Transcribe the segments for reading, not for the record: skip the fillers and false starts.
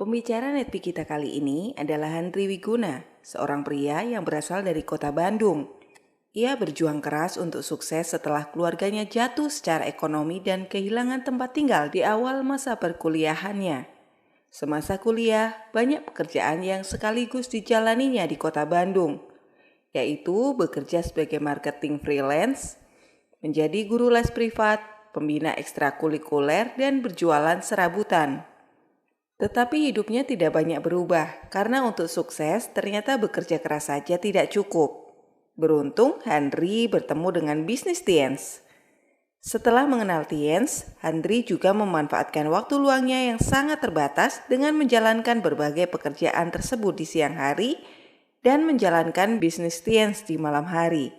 Pembicara Netpi kita kali ini adalah Handri Wiguna, seorang pria yang berasal dari kota Bandung. Ia berjuang keras untuk sukses setelah keluarganya jatuh secara ekonomi dan kehilangan tempat tinggal di awal masa perkuliahannya. Semasa kuliah, banyak pekerjaan yang sekaligus dijalaninya di kota Bandung, yaitu bekerja sebagai marketing freelance, menjadi guru les privat, pembina ekstrakurikuler, dan berjualan serabutan. Tetapi hidupnya tidak banyak berubah, karena untuk sukses ternyata bekerja keras saja tidak cukup. Beruntung, Handri bertemu dengan bisnis Tiens. Setelah mengenal Tiens, Handri juga memanfaatkan waktu luangnya yang sangat terbatas dengan menjalankan berbagai pekerjaan tersebut di siang hari dan menjalankan bisnis Tiens di malam hari.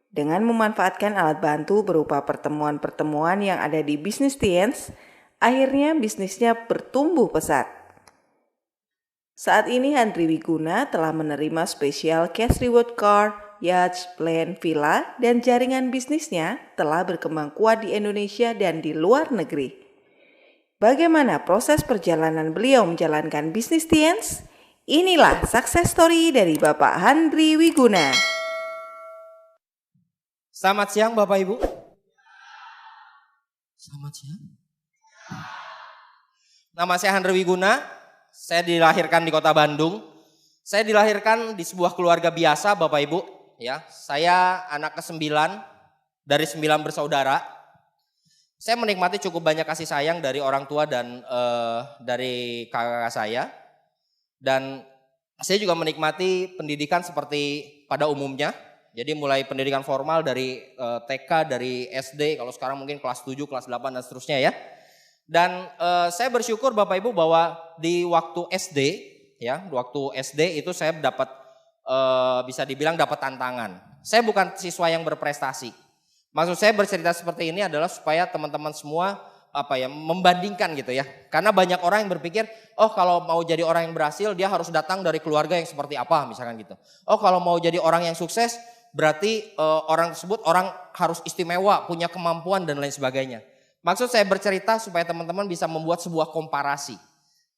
Dengan memanfaatkan alat bantu berupa pertemuan-pertemuan yang ada di bisnis Tiens, akhirnya bisnisnya bertumbuh pesat. Saat ini Handri Wiguna telah menerima spesial cash reward card, yacht, plan, villa, dan jaringan bisnisnya telah berkembang kuat di Indonesia dan di luar negeri. Bagaimana proses perjalanan beliau menjalankan bisnis Tiens? Inilah success story dari Bapak Handri Wiguna. Selamat siang Bapak Ibu. Selamat siang. Nama saya Handri Wiguna, saya dilahirkan di kota Bandung. Saya dilahirkan di sebuah keluarga biasa Bapak Ibu. Ya, saya anak ke-9 dari 9 bersaudara. Saya menikmati cukup banyak kasih sayang dari orang tua dan dari kakak saya. Dan saya juga menikmati pendidikan seperti pada umumnya. Jadi mulai pendidikan formal dari TK, dari SD, kalau sekarang mungkin kelas 7, kelas 8 dan seterusnya ya. Dan saya bersyukur Bapak Ibu bahwa di waktu SD, ya, waktu SD itu saya dapat bisa dibilang dapat tantangan. Saya bukan siswa yang berprestasi. Maksud saya bercerita seperti ini adalah supaya teman-teman semua membandingkan gitu ya. Karena banyak orang yang berpikir, oh kalau mau jadi orang yang berhasil dia harus datang dari keluarga yang seperti apa misalkan gitu. Oh kalau mau jadi orang yang sukses berarti orang tersebut orang harus istimewa, punya kemampuan dan lain sebagainya. Maksud saya bercerita supaya teman-teman bisa membuat sebuah komparasi.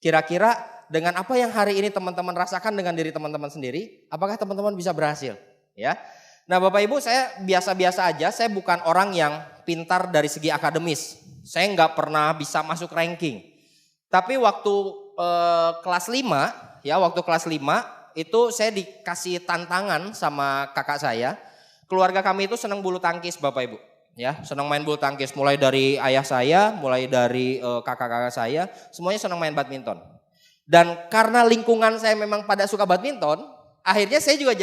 Kira-kira dengan apa yang hari ini teman-teman rasakan dengan diri teman-teman sendiri, apakah teman-teman bisa berhasil? Ya. Nah Bapak Ibu, saya biasa-biasa aja, saya bukan orang yang pintar dari segi akademis. Saya nggak pernah bisa masuk ranking. Tapi waktu kelas 5, ya waktu kelas 5 itu saya dikasih tantangan sama kakak saya. Keluarga kami itu senang bulu tangkis Bapak Ibu. Ya, senang main bulu tangkis, mulai dari ayah saya, mulai dari kakak-kakak saya, semuanya senang main badminton. Dan karena lingkungan saya memang pada suka badminton, akhirnya saya juga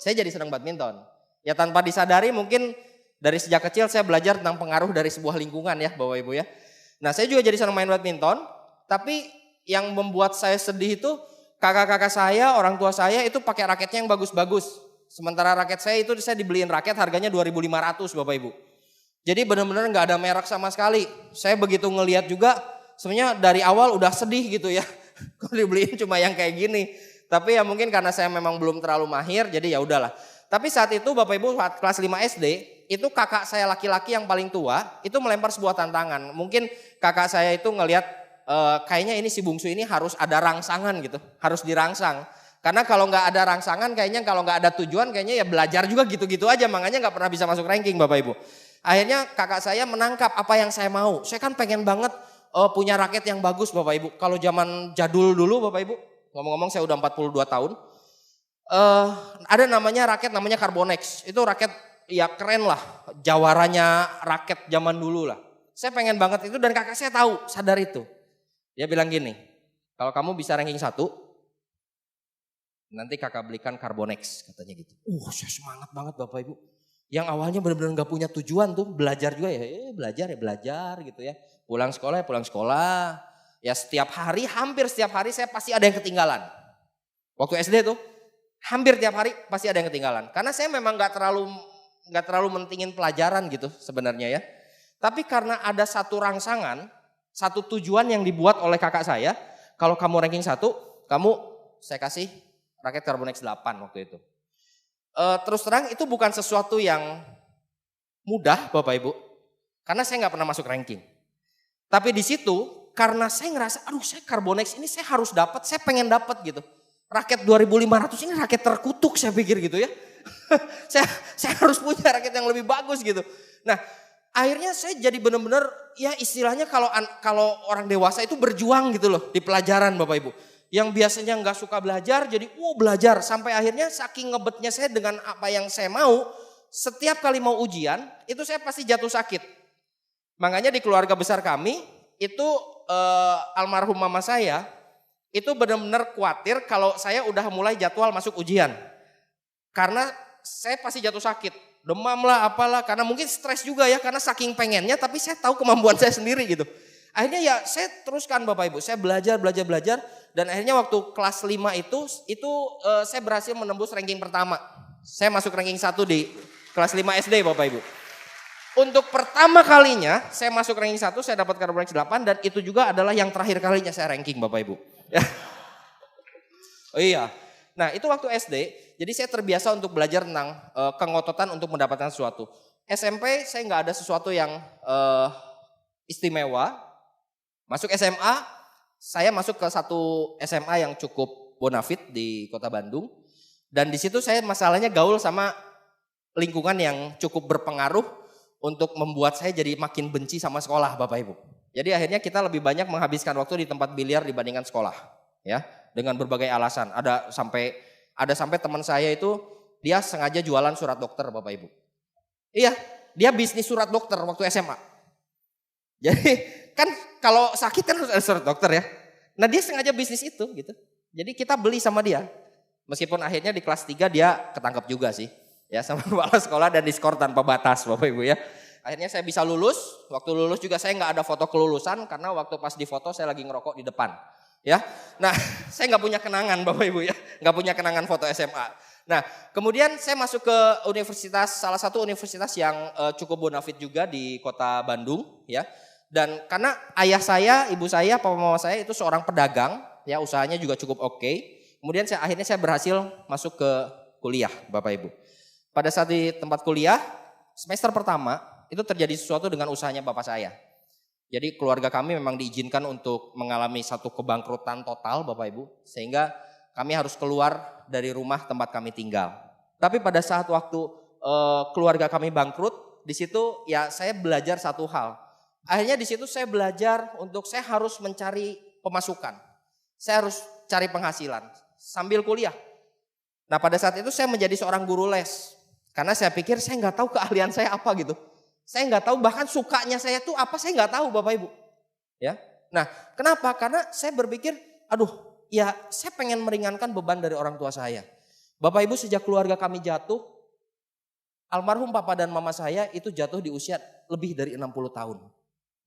saya jadi senang badminton. Ya tanpa disadari mungkin dari sejak kecil saya belajar tentang pengaruh dari sebuah lingkungan ya Bapak Ibu ya. Nah saya juga jadi senang main badminton, tapi yang membuat saya sedih itu kakak-kakak saya, orang tua saya itu pakai raketnya yang bagus-bagus. Sementara raket saya itu saya dibeliin raket harganya 2.500 Bapak Ibu. Jadi benar-benar nggak ada merek sama sekali. Saya begitu ngelihat juga sebenarnya dari awal udah sedih gitu ya. Kalau dibeliin cuma yang kayak gini. Tapi ya mungkin karena saya memang belum terlalu mahir jadi ya udahlah. Tapi saat itu Bapak Ibu saat kelas 5 SD itu kakak saya laki-laki yang paling tua itu melempar sebuah tantangan. Mungkin kakak saya itu ngelihat kayaknya ini si bungsu ini harus ada rangsangan gitu. Harus dirangsang. Karena kalau nggak ada rangsangan kayaknya kalau nggak ada tujuan kayaknya ya belajar juga gitu-gitu aja. Makanya nggak pernah bisa masuk ranking Bapak Ibu. Akhirnya kakak saya menangkap apa yang saya mau. Saya kan pengen banget punya raket yang bagus Bapak Ibu. Kalau zaman jadul dulu Bapak Ibu. Ngomong-ngomong saya udah 42 tahun. Ada namanya Carbonex. Itu raket ya keren lah. Jawaranya raket zaman dulu lah. Saya pengen banget itu dan kakak saya tahu sadar itu. Dia bilang gini. Kalau kamu bisa ranking 1. Nanti kakak belikan Carbonex katanya gitu. Saya semangat banget Bapak Ibu. Yang awalnya benar-benar gak punya tujuan tuh belajar juga ya belajar gitu ya. Pulang sekolah. Ya hampir setiap hari saya pasti ada yang ketinggalan. Waktu SD tuh hampir tiap hari pasti ada yang ketinggalan. Karena saya memang gak terlalu mentingin pelajaran gitu sebenarnya ya. Tapi karena ada satu rangsangan, satu tujuan yang dibuat oleh kakak saya. Kalau kamu ranking 1, saya kasih raket Carbonex 8 waktu itu. Terus terang itu bukan sesuatu yang mudah Bapak Ibu. Karena saya nggak pernah masuk ranking. Tapi di situ karena saya ngerasa, aduh saya Carbonex ini saya harus dapat, saya pengen dapat gitu. Raket 2.500 ini raket terkutuk saya pikir gitu ya. saya harus punya raket yang lebih bagus gitu. Nah akhirnya saya jadi benar-benar ya istilahnya kalau orang dewasa itu berjuang gitu loh di pelajaran Bapak Ibu. Yang biasanya nggak suka belajar jadi belajar. Sampai akhirnya saking ngebetnya saya dengan apa yang saya mau. Setiap kali mau ujian itu saya pasti jatuh sakit. Makanya di keluarga besar kami itu almarhum mama saya itu benar-benar khawatir kalau saya udah mulai jadwal masuk ujian. Karena saya pasti jatuh sakit. Demam lah apalah karena mungkin stres juga ya karena saking pengennya tapi saya tahu kemampuan saya sendiri gitu. Akhirnya ya saya teruskan Bapak Ibu, saya belajar dan akhirnya waktu kelas 5 itu saya berhasil menembus ranking pertama. Saya masuk ranking 1 di kelas 5 SD Bapak Ibu. Untuk pertama kalinya saya masuk ranking 1 saya dapat Carbonex 8 dan itu juga adalah yang terakhir kalinya saya ranking Bapak Ibu. Ya. Oh iya. Nah itu waktu SD, jadi saya terbiasa untuk belajar tentang kengototan untuk mendapatkan sesuatu. SMP saya nggak ada sesuatu yang istimewa. Masuk SMA, saya masuk ke satu SMA yang cukup bonafit di Kota Bandung. Dan di situ saya masalahnya gaul sama lingkungan yang cukup berpengaruh untuk membuat saya jadi makin benci sama sekolah Bapak Ibu. Jadi akhirnya kita lebih banyak menghabiskan waktu di tempat biliar dibandingkan sekolah. Ya, dengan berbagai alasan. Ada sampai teman saya itu dia sengaja jualan surat dokter Bapak Ibu. Iya, dia bisnis surat dokter waktu SMA. Jadi kan kalau sakit kan harus ada surat dokter ya. Nah dia sengaja bisnis itu gitu. Jadi kita beli sama dia. Meskipun akhirnya di kelas 3 dia ketangkep juga sih. Ya sama kepala sekolah dan diskor tanpa batas Bapak Ibu ya. Akhirnya saya bisa lulus. Waktu lulus juga saya nggak ada foto kelulusan. Karena waktu pas di foto saya lagi ngerokok di depan. Ya, nah saya nggak punya kenangan Bapak Ibu ya. Nggak punya kenangan foto SMA. Nah kemudian saya masuk ke salah satu universitas yang cukup bonafit juga di Kota Bandung ya. Dan karena ayah saya, ibu saya, papa mama saya itu seorang pedagang, ya usahanya juga cukup oke. Kemudian akhirnya saya berhasil masuk ke kuliah, Bapak Ibu. Pada saat di tempat kuliah, semester pertama itu terjadi sesuatu dengan usahanya bapak saya. Jadi keluarga kami memang diizinkan untuk mengalami satu kebangkrutan total, Bapak Ibu, sehingga kami harus keluar dari rumah tempat kami tinggal. Tapi pada saat waktu keluarga kami bangkrut, di situ ya saya belajar satu hal. Akhirnya di situ saya belajar untuk saya harus mencari pemasukan. Saya harus cari penghasilan sambil kuliah. Nah pada saat itu saya menjadi seorang guru les. Karena saya pikir saya nggak tahu keahlian saya apa gitu. Saya nggak tahu bahkan sukanya saya tuh apa saya nggak tahu Bapak Ibu. Ya. Nah kenapa? Karena saya berpikir aduh ya saya pengen meringankan beban dari orang tua saya. Bapak Ibu sejak keluarga kami jatuh. Almarhum papa dan mama saya itu jatuh di usia lebih dari 60 tahun.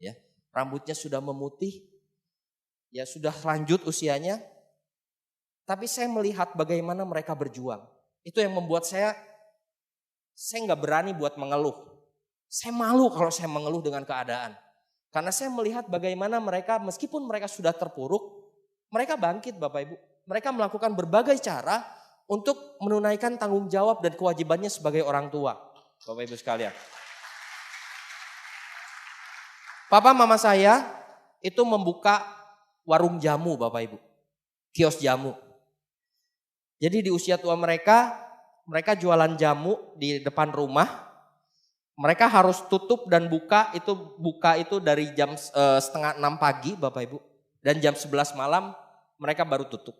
Ya, rambutnya sudah memutih, ya sudah lanjut usianya. Tapi saya melihat bagaimana mereka berjuang. Itu yang membuat saya nggak berani buat mengeluh. Saya malu kalau saya mengeluh dengan keadaan. Karena saya melihat bagaimana mereka meskipun mereka sudah terpuruk, mereka bangkit Bapak Ibu. Mereka melakukan berbagai cara untuk menunaikan tanggung jawab dan kewajibannya sebagai orang tua. Bapak Ibu sekalian. Papa mama saya itu membuka warung jamu Bapak Ibu. Kios jamu. Jadi di usia tua mereka jualan jamu di depan rumah. Mereka harus tutup dan buka itu dari jam 5:30 pagi Bapak Ibu. Dan jam 11 malam mereka baru tutup.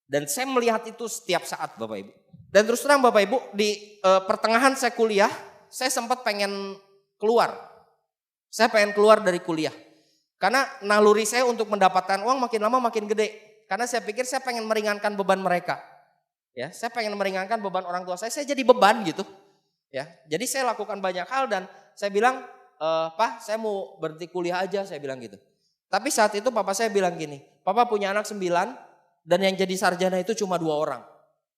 Dan saya melihat itu setiap saat Bapak Ibu. Dan terus terang Bapak Ibu di pertengahan saya kuliah, saya sempat pengen keluar. Saya pengen keluar dari kuliah. Karena naluri saya untuk mendapatkan uang makin lama makin gede. Karena saya pikir saya pengen meringankan beban mereka. Ya, saya pengen meringankan beban orang tua saya jadi beban gitu. Ya, jadi saya lakukan banyak hal dan saya bilang, Pak saya mau berhenti kuliah aja, saya bilang gitu. Tapi saat itu papa saya bilang gini, Papa punya anak 9 dan yang jadi sarjana itu cuma 2 orang.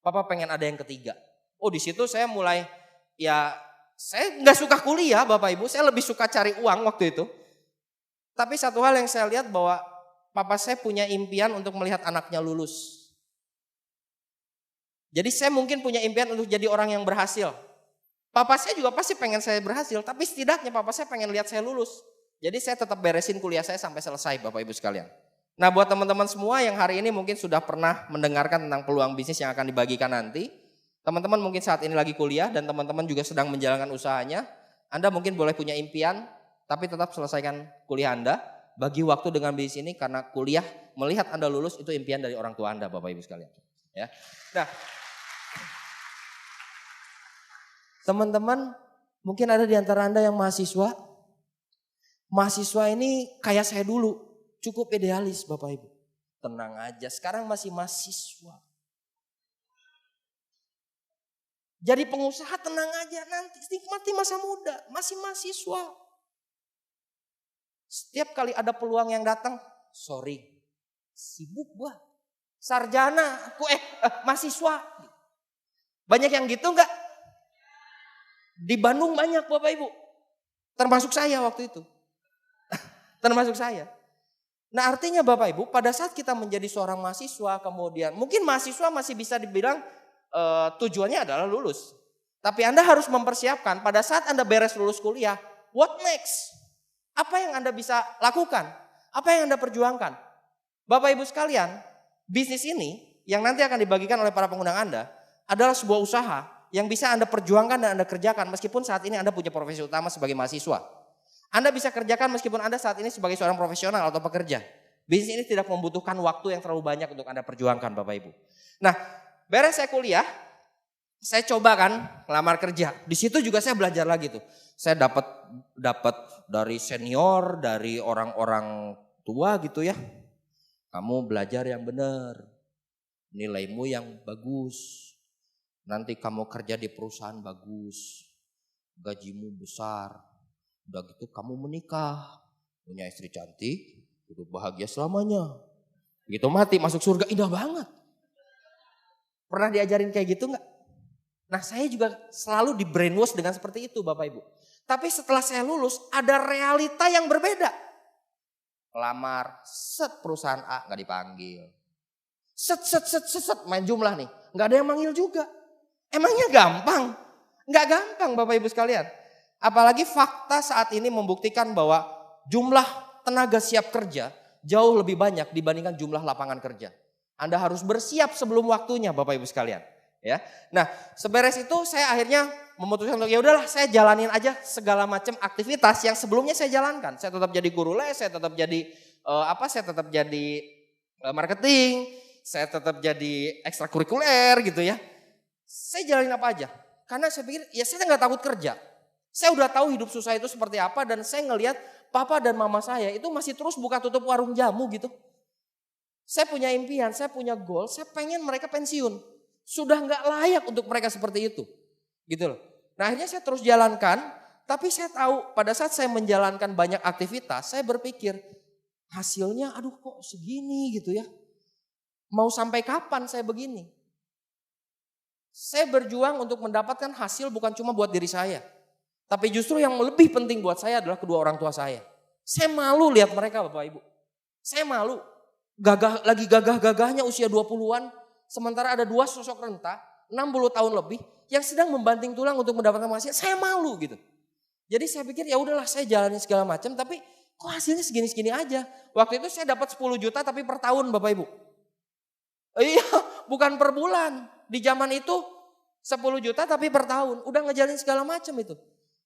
Papa pengen ada yang ketiga. Oh di situ saya mulai ya saya nggak suka kuliah Bapak Ibu, saya lebih suka cari uang waktu itu. Tapi satu hal yang saya lihat bahwa papa saya punya impian untuk melihat anaknya lulus. Jadi saya mungkin punya impian untuk jadi orang yang berhasil. Papa saya juga pasti pengen saya berhasil, tapi setidaknya papa saya pengen lihat saya lulus. Jadi saya tetap beresin kuliah saya sampai selesai Bapak Ibu sekalian. Nah buat teman-teman semua yang hari ini mungkin sudah pernah mendengarkan tentang peluang bisnis yang akan dibagikan nanti. Teman-teman mungkin saat ini lagi kuliah dan teman-teman juga sedang menjalankan usahanya. Anda mungkin boleh punya impian tapi tetap selesaikan kuliah Anda. Bagi waktu dengan bisnis ini karena kuliah melihat Anda lulus itu impian dari orang tua Anda Bapak Ibu sekalian. Ya. Nah teman-teman mungkin ada di antara Anda yang mahasiswa. Mahasiswa ini kayak saya dulu, cukup idealis Bapak Ibu. Tenang aja, sekarang masih mahasiswa. Jadi pengusaha tenang aja, nanti nikmati masa muda, masih mahasiswa. Setiap kali ada peluang yang datang, sorry, sibuk gua. Sarjana, aku mahasiswa. Banyak yang gitu enggak? Di Bandung banyak Bapak Ibu. Termasuk saya waktu itu. Termasuk saya. Nah artinya Bapak Ibu pada saat kita menjadi seorang mahasiswa kemudian mungkin mahasiswa masih bisa dibilang tujuannya adalah lulus. Tapi Anda harus mempersiapkan pada saat Anda beres lulus kuliah, what next? Apa yang Anda bisa lakukan? Apa yang Anda perjuangkan? Bapak Ibu sekalian, bisnis ini yang nanti akan dibagikan oleh para pengundang Anda adalah sebuah usaha yang bisa Anda perjuangkan dan Anda kerjakan meskipun saat ini Anda punya profesi utama sebagai mahasiswa. Anda bisa kerjakan meskipun Anda saat ini sebagai seorang profesional atau pekerja. Bisnis ini tidak membutuhkan waktu yang terlalu banyak untuk Anda perjuangkan Bapak Ibu. Nah, beres saya kuliah, saya coba kan lamar kerja. Di situ juga saya belajar lagi tuh. Saya dapat dari senior, dari orang-orang tua gitu ya. Kamu belajar yang benar. Nilaimu yang bagus. Nanti kamu kerja di perusahaan bagus. Gajimu besar. Udah gitu kamu menikah, punya istri cantik, hidup bahagia selamanya. Begitu mati masuk surga indah banget. Pernah diajarin kayak gitu enggak? Nah saya juga selalu di brainwash dengan seperti itu Bapak Ibu. Tapi setelah saya lulus ada realita yang berbeda. Lamar, perusahaan A nggak dipanggil. Main jumlah nih, nggak ada yang manggil juga. Emangnya gampang? Nggak gampang Bapak Ibu sekalian. Apalagi fakta saat ini membuktikan bahwa jumlah tenaga siap kerja jauh lebih banyak dibandingkan jumlah lapangan kerja. Anda harus bersiap sebelum waktunya Bapak Ibu sekalian. Ya, nah seberes itu saya akhirnya memutuskan untuk ya udahlah saya jalanin aja segala macam aktivitas yang sebelumnya saya jalankan. Saya tetap jadi guru les, saya tetap jadi saya tetap jadi marketing, saya tetap jadi ekstrakurikuler gitu ya. Saya jalanin apa aja karena saya pikir ya saya nggak takut kerja. Saya udah tahu hidup susah itu seperti apa dan saya ngelihat papa dan mama saya itu masih terus buka tutup warung jamu gitu. Saya punya impian, saya punya goal, saya pengen mereka pensiun. Sudah nggak layak untuk mereka seperti itu. Gitu loh. Nah akhirnya saya terus jalankan, tapi saya tahu pada saat saya menjalankan banyak aktivitas, saya berpikir hasilnya aduh kok segini gitu ya. Mau sampai kapan saya begini? Saya berjuang untuk mendapatkan hasil bukan cuma buat diri saya. Tapi justru yang lebih penting buat saya adalah kedua orang tua saya. Saya malu lihat mereka Bapak Ibu. Saya malu. Gagah-gagahnya usia 20-an. Sementara ada dua sosok renta, 60 tahun lebih. Yang sedang membanting tulang untuk mendapatkan hasil. Saya malu gitu. Jadi saya pikir ya udahlah saya jalani segala macam. Tapi kok hasilnya segini-segini aja. Waktu itu saya dapat 10 juta tapi per tahun Bapak Ibu. Iya bukan per bulan. Di zaman itu 10 juta tapi per tahun. Udah ngejalin segala macam itu.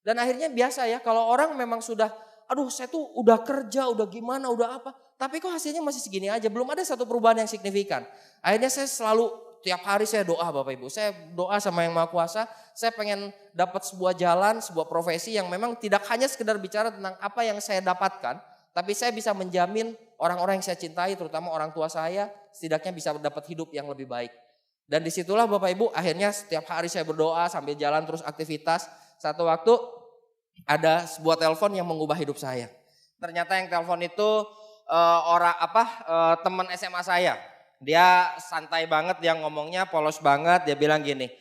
Dan akhirnya biasa ya kalau orang memang sudah, aduh saya tuh udah kerja, udah gimana, udah apa. Tapi kok hasilnya masih segini aja, belum ada satu perubahan yang signifikan. Akhirnya saya selalu, tiap hari saya doa Bapak Ibu. Saya doa sama Yang Maha Kuasa, saya pengen dapat sebuah jalan, sebuah profesi yang memang tidak hanya sekedar bicara tentang apa yang saya dapatkan. Tapi saya bisa menjamin orang-orang yang saya cintai, terutama orang tua saya, setidaknya bisa dapat hidup yang lebih baik. Dan disitulah Bapak Ibu akhirnya setiap hari saya berdoa sambil jalan terus aktivitas. Satu waktu ada sebuah telepon yang mengubah hidup saya. Ternyata yang telepon itu teman SMA saya. Dia santai banget, dia ngomongnya polos banget. Dia bilang gini,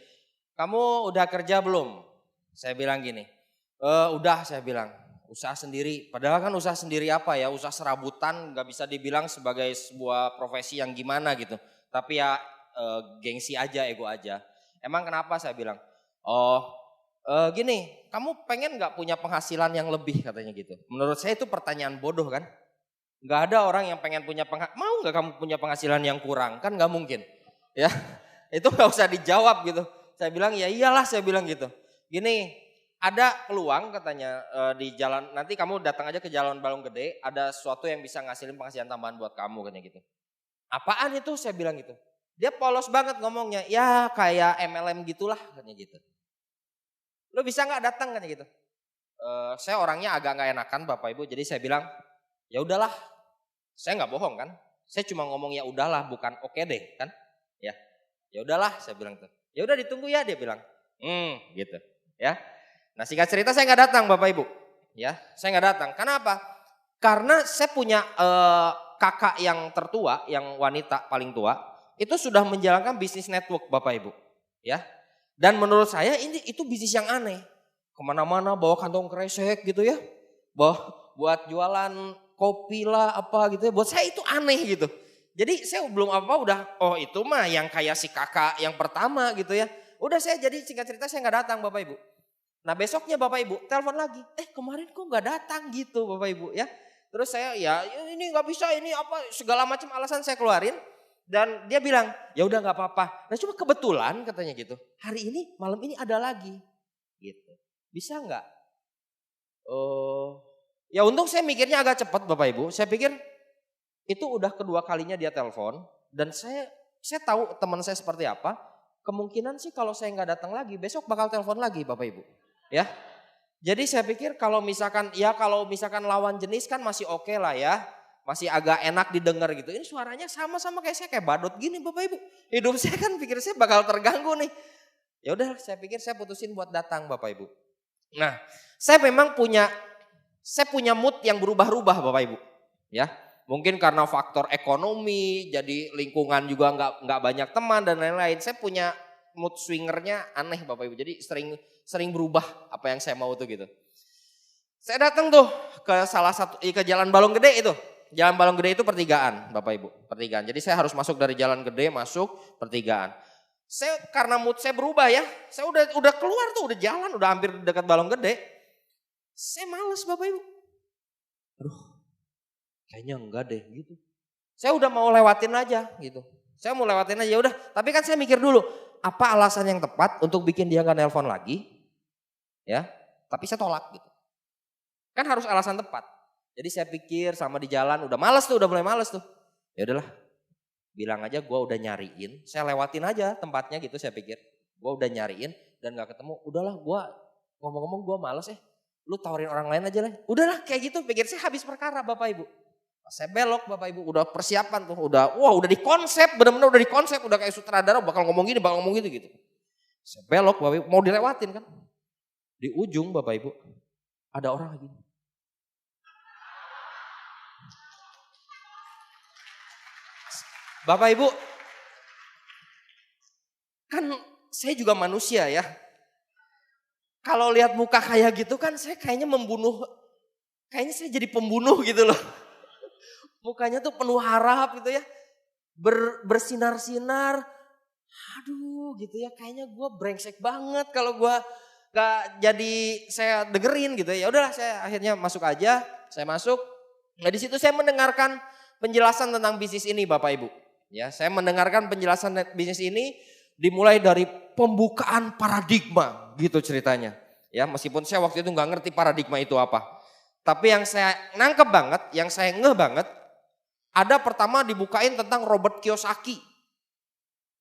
kamu udah kerja belum? Saya bilang gini, udah saya bilang. Usaha sendiri, padahal kan usaha sendiri apa ya, usaha serabutan gak bisa dibilang sebagai sebuah profesi yang gimana gitu. Tapi ya gengsi aja, ego aja. Emang kenapa saya bilang, Gini, kamu pengen nggak punya penghasilan yang lebih katanya gitu. Menurut saya itu pertanyaan bodoh kan. Nggak ada orang yang pengen punya mau nggak kamu punya penghasilan yang kurang? Kan nggak mungkin. Ya, itu nggak usah dijawab gitu. Saya bilang ya iyalah, saya bilang gitu. Gini, ada peluang katanya di jalan, nanti kamu datang aja ke Jalan Balong Gede, ada sesuatu yang bisa ngasilin penghasilan tambahan buat kamu katanya gitu. Apaan itu? Saya bilang gitu. Dia polos banget ngomongnya, ya kayak MLM gitulah katanya gitu. Lo bisa nggak datang katanya gitu. Saya orangnya agak nggak enakan Bapak Ibu, jadi saya bilang ya udahlah. Saya nggak bohong kan. Saya cuma ngomong ya udahlah, bukan oke deh kan. Ya udahlah saya bilang tuh. Ya udah ditunggu ya dia bilang. Gitu ya. Nah singkat cerita saya nggak datang Bapak Ibu. Ya, saya nggak datang. Kenapa? Karena saya punya kakak yang tertua, yang wanita paling tua, itu sudah menjalankan bisnis network Bapak Ibu. Ya. Dan menurut saya itu bisnis yang aneh. Kemana-mana bawa kantong kresek gitu ya. Buat jualan kopi lah apa gitu ya. Buat saya itu aneh gitu. Jadi saya belum apa udah, oh itu mah yang kayak si kakak yang pertama gitu ya. Udah saya jadi singkat cerita saya nggak datang Bapak Ibu. Nah besoknya Bapak Ibu telepon lagi, kemarin kok nggak datang gitu Bapak Ibu ya. Terus saya ya ini nggak bisa, ini apa segala macam alasan saya keluarin. Dan dia bilang ya udah nggak apa-apa. Nah cuma kebetulan katanya gitu, hari ini malam ini ada lagi gitu. Bisa nggak? Ya untung saya mikirnya agak cepat Bapak Ibu. Saya pikir itu udah kedua kalinya dia telepon dan saya tahu teman saya seperti apa. Kemungkinan sih kalau saya nggak datang lagi besok bakal telepon lagi Bapak Ibu. Ya. Jadi saya pikir kalau misalkan lawan jenis kan masih oke lah ya. Masih agak enak didengar gitu. Ini suaranya sama-sama kayak saya, kayak badut gini Bapak Ibu. Hidup saya kan pikir saya bakal terganggu nih. Ya udah saya pikir saya putusin buat datang Bapak Ibu. Nah, saya memang punya mood yang berubah-ubah Bapak Ibu. Ya. Mungkin karena faktor ekonomi, jadi lingkungan juga nggak banyak teman dan lain-lain. Saya punya mood swingernya aneh Bapak Ibu. Jadi sering berubah apa yang saya mau tuh gitu. Saya datang tuh ke Jalan Balong Gede itu. Jalan Balong Gede itu pertigaan Bapak Ibu, pertigaan. Jadi saya harus masuk dari Jalan Gede masuk pertigaan. Saya karena mood saya berubah ya. Saya udah keluar tuh, udah jalan, udah hampir dekat Balong Gede. Saya males Bapak Ibu. Aduh, kayaknya enggak deh gitu. Saya udah mau lewatin aja gitu. Saya mau lewatin aja, udah. Tapi kan saya mikir dulu, apa alasan yang tepat untuk bikin dia nggak nelpon lagi? Ya, tapi saya tolak gitu. Kan harus alasan tepat. Jadi saya pikir sama di jalan, udah mulai males tuh. Ya udahlah, bilang aja gue udah nyariin, saya lewatin aja tempatnya gitu saya pikir. Gue udah nyariin dan gak ketemu, udahlah gue ngomong-ngomong gue males lu tawarin orang lain aja lah. Udahlah kayak gitu, pikir saya habis perkara Bapak Ibu. Saya belok Bapak Ibu, udah persiapan tuh, udah di konsep, benar-benar udah di konsep, udah kayak sutradara bakal ngomong gini, bakal ngomong gitu. Saya belok Bapak Ibu, mau dilewatin kan. Di ujung Bapak Ibu, ada orang lagi. Bapak Ibu, kan saya juga manusia ya. Kalau lihat muka kayak gitu kan saya kayaknya saya jadi pembunuh gitu loh. Mukanya tuh penuh harap gitu ya, bersinar-sinar. Aduh gitu ya, kayaknya gue brengsek banget kalau gue gak jadi saya dengerin gitu ya. Udahlah saya akhirnya masuk aja, saya masuk. Nah di situ saya mendengarkan penjelasan tentang bisnis ini Bapak Ibu. Ya, saya mendengarkan penjelasan bisnis ini dimulai dari pembukaan paradigma gitu ceritanya. Ya, meskipun saya waktu itu nggak ngerti paradigma itu apa. Tapi yang saya nangkep banget, yang saya ngeh banget, ada pertama dibukain tentang Robert Kiyosaki.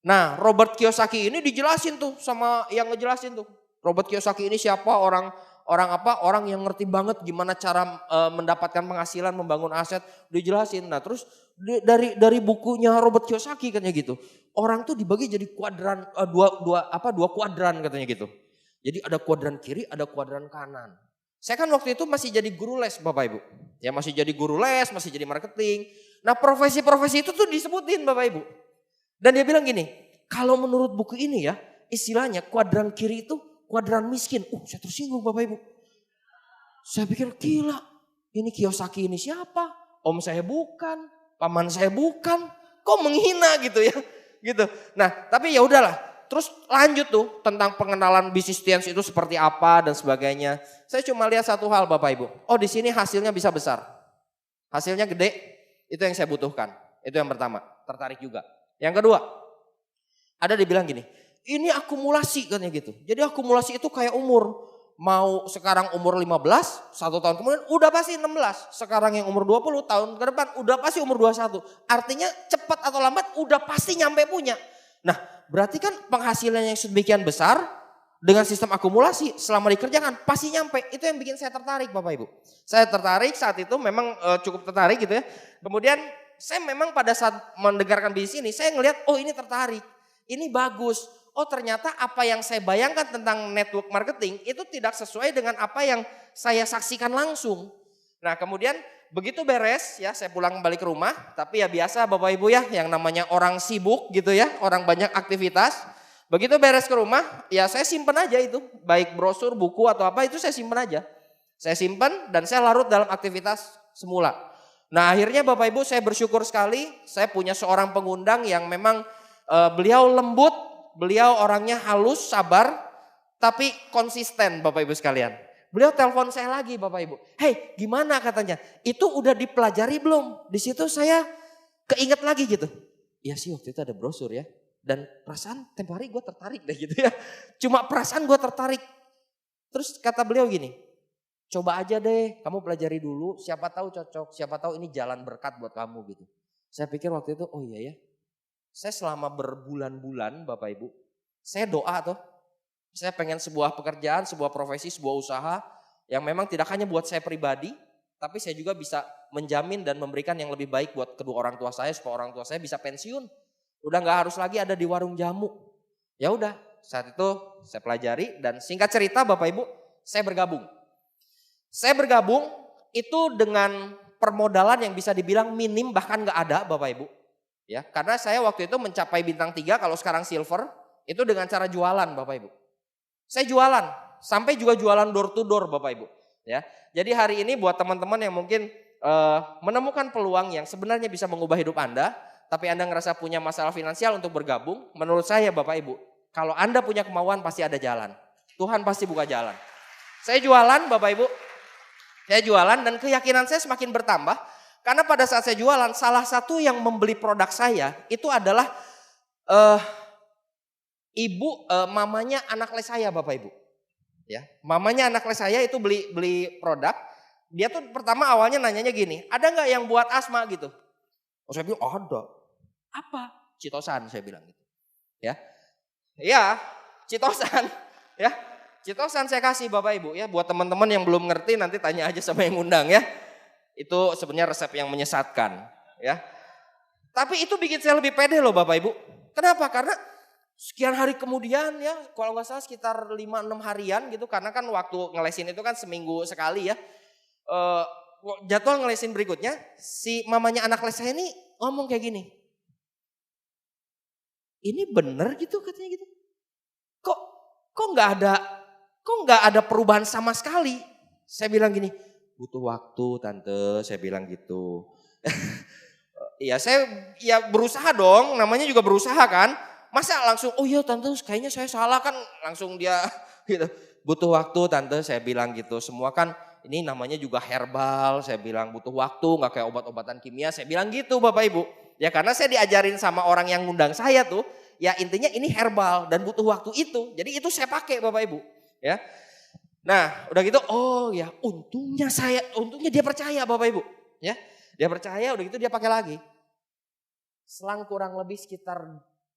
Nah, Robert Kiyosaki ini dijelasin tuh sama yang ngejelasin tuh. Robert Kiyosaki ini siapa? Orang yang ngerti banget gimana cara mendapatkan penghasilan, membangun aset, dijelasin. Nah, terus dari bukunya Robert Kiyosaki katanya gitu. Orang tuh dibagi jadi kuadran dua kuadran katanya gitu. Jadi ada kuadran kiri, ada kuadran kanan. Saya kan waktu itu masih jadi guru les Bapak Ibu. Ya masih jadi guru les, masih jadi marketing. Nah, profesi-profesi itu tuh disebutin Bapak Ibu. Dan dia bilang gini, kalau menurut buku ini ya, istilahnya kuadran kiri itu kuadran miskin. Saya tersinggung Bapak Ibu. Saya pikir gila, ini Kiyosaki ini siapa? Om saya bukan, paman saya bukan. Kok menghina gitu ya? Gitu. Nah, tapi ya udahlah. Terus lanjut tuh tentang pengenalan bisnis stance itu seperti apa dan sebagainya. Saya cuma lihat satu hal Bapak Ibu. Oh di sini hasilnya bisa besar. Hasilnya gede, itu yang saya butuhkan. Itu yang pertama, tertarik juga. Yang kedua, ada dibilang gini, ini akumulasi katanya gitu. Jadi akumulasi itu kayak umur. Mau sekarang umur 15, 1 tahun kemudian udah pasti 16. Sekarang yang umur 20 tahun ke depan udah pasti umur 21. Artinya cepat atau lambat udah pasti nyampe punya. Nah berarti kan penghasilan yang sedemikian besar dengan sistem akumulasi selama dikerjakan pasti nyampe. Itu yang bikin saya tertarik Bapak Ibu. Saya tertarik saat itu memang cukup tertarik gitu ya. Kemudian saya memang pada saat mendengarkan bisnis ini saya ngelihat oh ini tertarik. Ini bagus. Oh ternyata apa yang saya bayangkan tentang network marketing itu tidak sesuai dengan apa yang saya saksikan langsung. Nah kemudian begitu beres ya saya pulang kembali ke rumah. Tapi ya biasa Bapak Ibu ya yang namanya orang sibuk gitu ya. Orang banyak aktivitas. Begitu beres ke rumah ya saya simpen aja itu. Baik brosur, buku atau apa itu saya simpen aja. Saya simpen dan saya larut dalam aktivitas semula. Nah akhirnya Bapak Ibu saya bersyukur sekali. Saya punya seorang pengundang yang memang beliau lembut. Beliau orangnya halus, sabar, tapi konsisten Bapak Ibu sekalian. Beliau telepon saya lagi Bapak Ibu. Hey gimana katanya, itu udah dipelajari belum? Di situ saya keinget lagi gitu. Iya sih waktu itu ada brosur ya. Dan perasaan tempo hari gue tertarik deh gitu ya. Cuma perasaan gue tertarik. Terus kata beliau gini, coba aja deh kamu pelajari dulu. Siapa tahu cocok, siapa tahu ini jalan berkat buat kamu gitu. Saya pikir waktu itu oh iya ya. Saya selama berbulan-bulan Bapak Ibu, saya doa tuh. Saya pengen sebuah pekerjaan, sebuah profesi, sebuah usaha yang memang tidak hanya buat saya pribadi, tapi saya juga bisa menjamin dan memberikan yang lebih baik buat kedua orang tua saya supaya orang tua saya bisa pensiun. Udah nggak harus lagi ada di warung jamu. Ya udah, saat itu saya pelajari dan singkat cerita Bapak Ibu, saya bergabung. Saya bergabung itu dengan permodalan yang bisa dibilang minim bahkan nggak ada Bapak Ibu. Ya, karena saya waktu itu mencapai bintang 3 kalau sekarang silver itu dengan cara jualan Bapak Ibu. Saya jualan sampai juga jualan door to door Bapak Ibu. Ya, jadi hari ini buat teman-teman yang mungkin menemukan peluang yang sebenarnya bisa mengubah hidup Anda, tapi Anda ngerasa punya masalah finansial untuk bergabung, menurut saya Bapak Ibu, kalau Anda punya kemauan pasti ada jalan. Tuhan pasti buka jalan. Saya jualan Bapak Ibu, saya jualan dan keyakinan saya semakin bertambah. Karena pada saat saya jualan, salah satu yang membeli produk saya itu adalah mamanya anak les saya Bapak Ibu. Ya, mamanya anak les saya itu beli produk. Dia tuh pertama awalnya nanyanya gini, ada nggak yang buat asma gitu? Oh saya bilang ada. Apa? Citosan saya bilang gitu. Ya, iya Citosan. Ya, Citosan saya kasih Bapak Ibu ya. Buat teman-teman yang belum ngerti nanti tanya aja sama yang undang ya. Itu sebenarnya resep yang menyesatkan ya. Tapi itu bikin saya lebih pede loh Bapak Ibu. Kenapa? Karena sekian hari kemudian ya, kalau nggak salah sekitar 5-6 harian gitu. Karena kan waktu ngelesin itu kan seminggu sekali ya. Jadwal ngelesin berikutnya, si mamanya anak les saya ini ngomong kayak gini. Ini bener gitu katanya gitu. Kok nggak ada perubahan sama sekali. Saya bilang gini, butuh waktu tante, saya bilang gitu. Ya saya ya berusaha dong, namanya juga berusaha kan. Masa langsung, oh iya tante kayaknya saya salah kan, langsung dia gitu. Butuh waktu tante, saya bilang gitu. Semua kan ini namanya juga herbal, saya bilang butuh waktu, gak kayak obat-obatan kimia, saya bilang gitu Bapak Ibu. Ya karena saya diajarin sama orang yang ngundang saya tuh, ya intinya ini herbal dan butuh waktu itu. Jadi itu saya pakai Bapak Ibu. Ya. Nah udah gitu, oh ya untungnya dia percaya Bapak Ibu. Ya, dia percaya udah gitu dia pakai lagi. Selang kurang lebih sekitar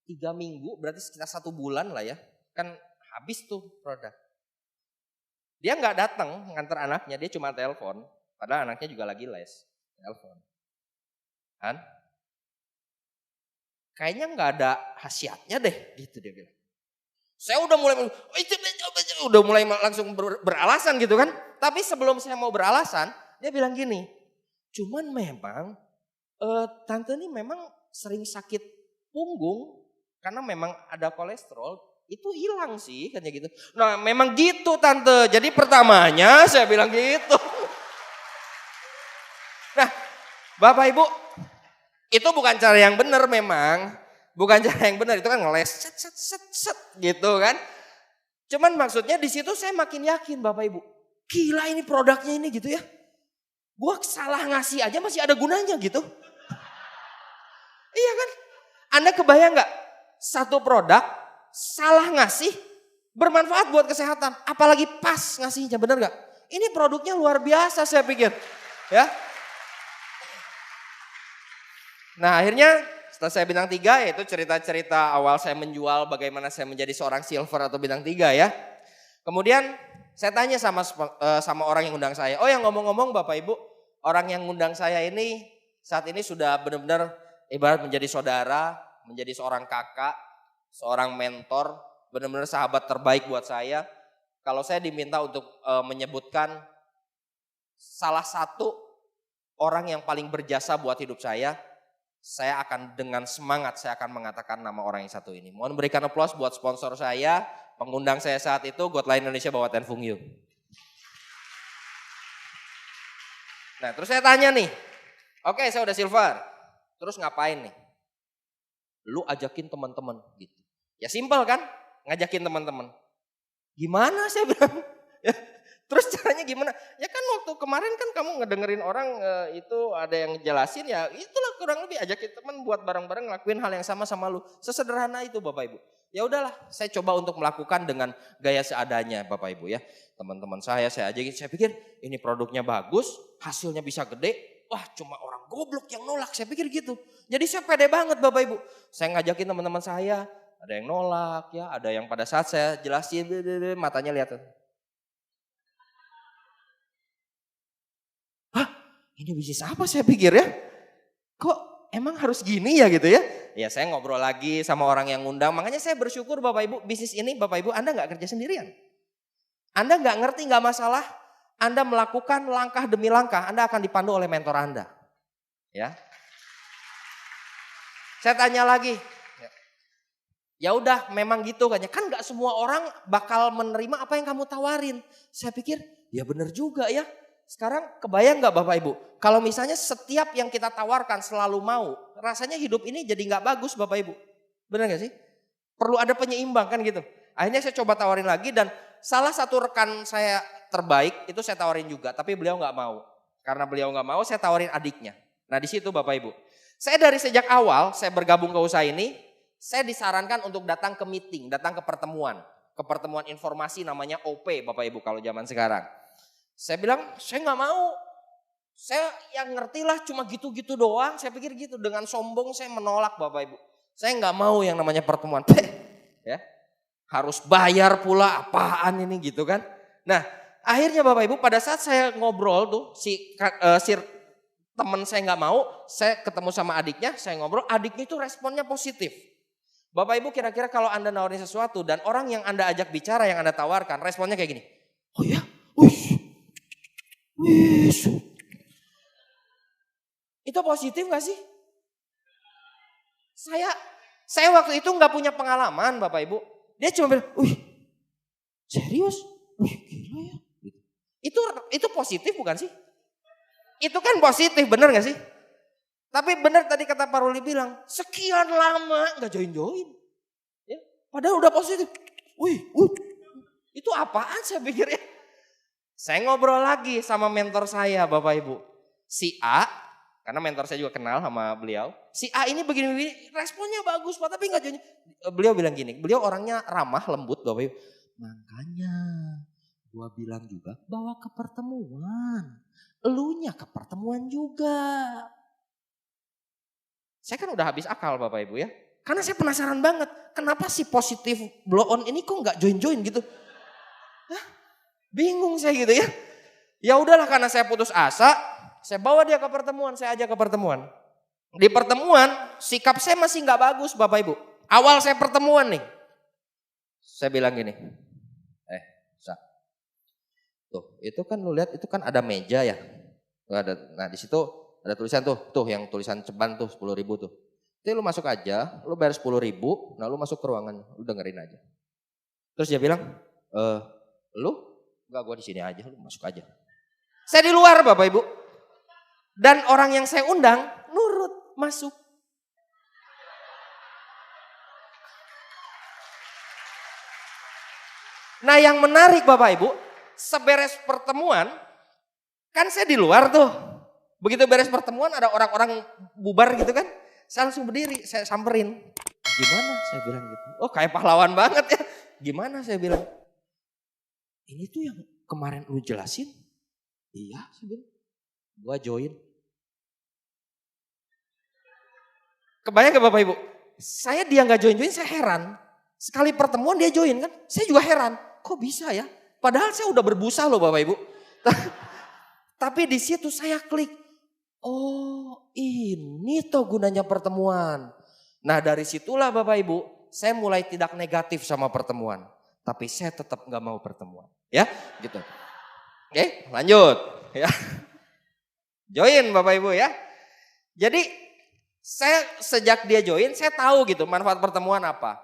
3 minggu, berarti sekitar 1 bulan lah ya. Kan habis tuh produk. Dia gak datang nganter anaknya, dia cuma telepon. Padahal anaknya juga lagi les. Telepon. Kan? Kayaknya gak ada khasiatnya deh, gitu dia bilang. Saya udah mulai langsung beralasan gitu kan. Tapi sebelum saya mau beralasan, dia bilang gini. Cuman memang tante ini memang sering sakit punggung karena memang ada kolesterol. Itu hilang sih katanya gitu. Nah memang gitu tante. Jadi pertamanya saya bilang gitu. Nah Bapak Ibu, itu bukan cara yang benar memang. Bukan cara yang benar, itu kan ngeles set set set set gitu kan. Cuman maksudnya di situ saya makin yakin Bapak Ibu. Gila ini produknya ini gitu ya. Gua salah ngasih aja masih ada gunanya gitu. Iya kan? Anda kebayang nggak? Satu produk salah ngasih bermanfaat buat kesehatan. Apalagi pas ngasihnya, bener nggak? Ini produknya luar biasa saya pikir. Ya. Nah akhirnya setelah saya bintang 3 yaitu cerita-cerita awal saya menjual bagaimana saya menjadi seorang silver atau bintang 3 ya. Kemudian saya tanya sama orang yang undang saya. Oh yang ngomong-ngomong Bapak Ibu, orang yang undang saya ini saat ini sudah benar-benar ibarat menjadi saudara, menjadi seorang kakak, seorang mentor, benar-benar sahabat terbaik buat saya. Kalau saya diminta untuk menyebutkan salah satu orang yang paling berjasa buat hidup saya akan dengan semangat saya akan mengatakan nama orang yang satu ini. Mohon berikan aplaus buat sponsor saya, pengundang saya saat itu, Godline Indonesia bawa Ten Fung Yu. Nah terus saya tanya nih, oke saya udah silver, terus ngapain nih? Lu ajakin teman-teman gitu. Ya simpel kan, ngajakin teman-teman. Gimana saya bilang? Ya, terus caranya gimana? Ya kan waktu kemarin kan kamu ngedengerin orang itu ada yang jelasin ya itulah kurang lebih ajakin teman buat bareng-bareng ngelakuin hal yang sama lu. Sesederhana itu Bapak Ibu. Ya udahlah saya coba untuk melakukan dengan gaya seadanya Bapak Ibu ya. Teman-teman saya ajakin, saya pikir ini produknya bagus, hasilnya bisa gede. Wah cuma orang goblok yang nolak, saya pikir gitu. Jadi saya pede banget Bapak Ibu. Saya ngajakin teman-teman saya, ada yang nolak ya, ada yang pada saat saya jelasin matanya lihat. Ini bisnis apa saya pikir ya? Kok emang harus gini ya gitu ya? Ya saya ngobrol lagi sama orang yang ngundang. Makanya saya bersyukur Bapak Ibu bisnis ini Bapak Ibu Anda gak kerja sendirian. Anda gak ngerti gak masalah. Anda melakukan langkah demi langkah. Anda akan dipandu oleh mentor Anda. Ya. Saya tanya lagi. Ya udah memang gitu kan. Kan gak semua orang bakal menerima apa yang kamu tawarin. Saya pikir ya benar juga ya. Sekarang kebayang gak Bapak Ibu? Kalau misalnya setiap yang kita tawarkan selalu mau, rasanya hidup ini jadi gak bagus Bapak Ibu. Benar gak sih? Perlu ada penyeimbang kan gitu. Akhirnya saya coba tawarin lagi dan salah satu rekan saya terbaik itu saya tawarin juga. Tapi beliau gak mau. Karena beliau gak mau saya tawarin adiknya. Nah di situ Bapak Ibu. Saya dari sejak awal saya bergabung ke usaha ini, saya disarankan untuk datang ke meeting, datang ke pertemuan. Ke pertemuan informasi namanya OP Bapak Ibu kalau zaman sekarang. Saya bilang, saya nggak mau. Saya yang ngerti lah cuma gitu-gitu doang. Saya pikir gitu. Dengan sombong saya menolak Bapak Ibu. Saya nggak mau yang namanya pertemuan. Ya, harus bayar pula apaan ini gitu kan. Nah akhirnya Bapak Ibu pada saat saya ngobrol tuh. Si teman saya nggak mau. Saya ketemu sama adiknya. Saya ngobrol. Adiknya itu responnya positif. Bapak Ibu kira-kira kalau Anda nawarin sesuatu. Dan orang yang Anda ajak bicara yang Anda tawarkan. Responnya kayak gini. Oh ya, wih. Itu positif gak sih? Saya waktu itu gak punya pengalaman Bapak Ibu. Dia cuma bilang, serius? Gila ya. Itu positif bukan sih? Itu kan positif bener gak sih? Tapi bener tadi kata Pak Ruli bilang, sekian lama gak join-join. Ya, padahal udah positif. Itu apaan saya pikir ya? Saya ngobrol lagi sama mentor saya Bapak Ibu. Si A, karena mentor saya juga kenal sama beliau. Si A ini begini-begini, responnya bagus Pak, tapi enggak jadi. Beliau bilang gini, beliau orangnya ramah, lembut Bapak Ibu. Makanya gua bilang juga bawa ke pertemuan. Elunya ke pertemuan juga. Saya kan udah habis akal Bapak Ibu ya. Karena saya penasaran banget, kenapa si positif blow on ini kok enggak join-join gitu. Bingung saya gitu ya. Ya udahlah karena saya putus asa, saya bawa dia ke pertemuan, saya ajak ke pertemuan. Di pertemuan sikap saya masih nggak bagus Bapak Ibu. Awal saya pertemuan nih. Saya bilang gini, Sa, tuh itu kan lu lihat itu kan ada meja ya. Nah di situ ada tulisan tuh yang tulisan ceban tuh 10.000 tuh. Jadi lu masuk aja, lu bayar 10.000, nah lu masuk ke ruangan, lu dengerin aja. Terus dia bilang, lu? Enggak, gue di sini aja, lu masuk aja. Saya di luar Bapak Ibu. Dan orang yang saya undang nurut masuk. Nah yang menarik Bapak Ibu, seberes pertemuan, kan saya di luar tuh. Begitu beres pertemuan ada orang-orang bubar gitu kan. Saya langsung berdiri, saya samperin. Gimana saya bilang gitu. Oh kayak pahlawan banget ya. Gimana saya bilang. Ini tuh yang kemarin lu jelasin. Iya saya bilang. Gua join. Kebayang gak Bapak Ibu? Dia gak join-join saya heran. Sekali pertemuan dia join kan. Saya juga heran. Kok bisa ya? Padahal saya udah berbusa loh Bapak Ibu. Tapi di situ saya klik. Oh ini toh gunanya pertemuan. Nah dari situlah Bapak Ibu. Saya mulai tidak negatif sama pertemuan. Tapi saya tetap gak mau pertemuan. Ya gitu. Oke lanjut. Ya. Join Bapak Ibu ya. Jadi saya sejak dia join, saya tahu gitu manfaat pertemuan apa.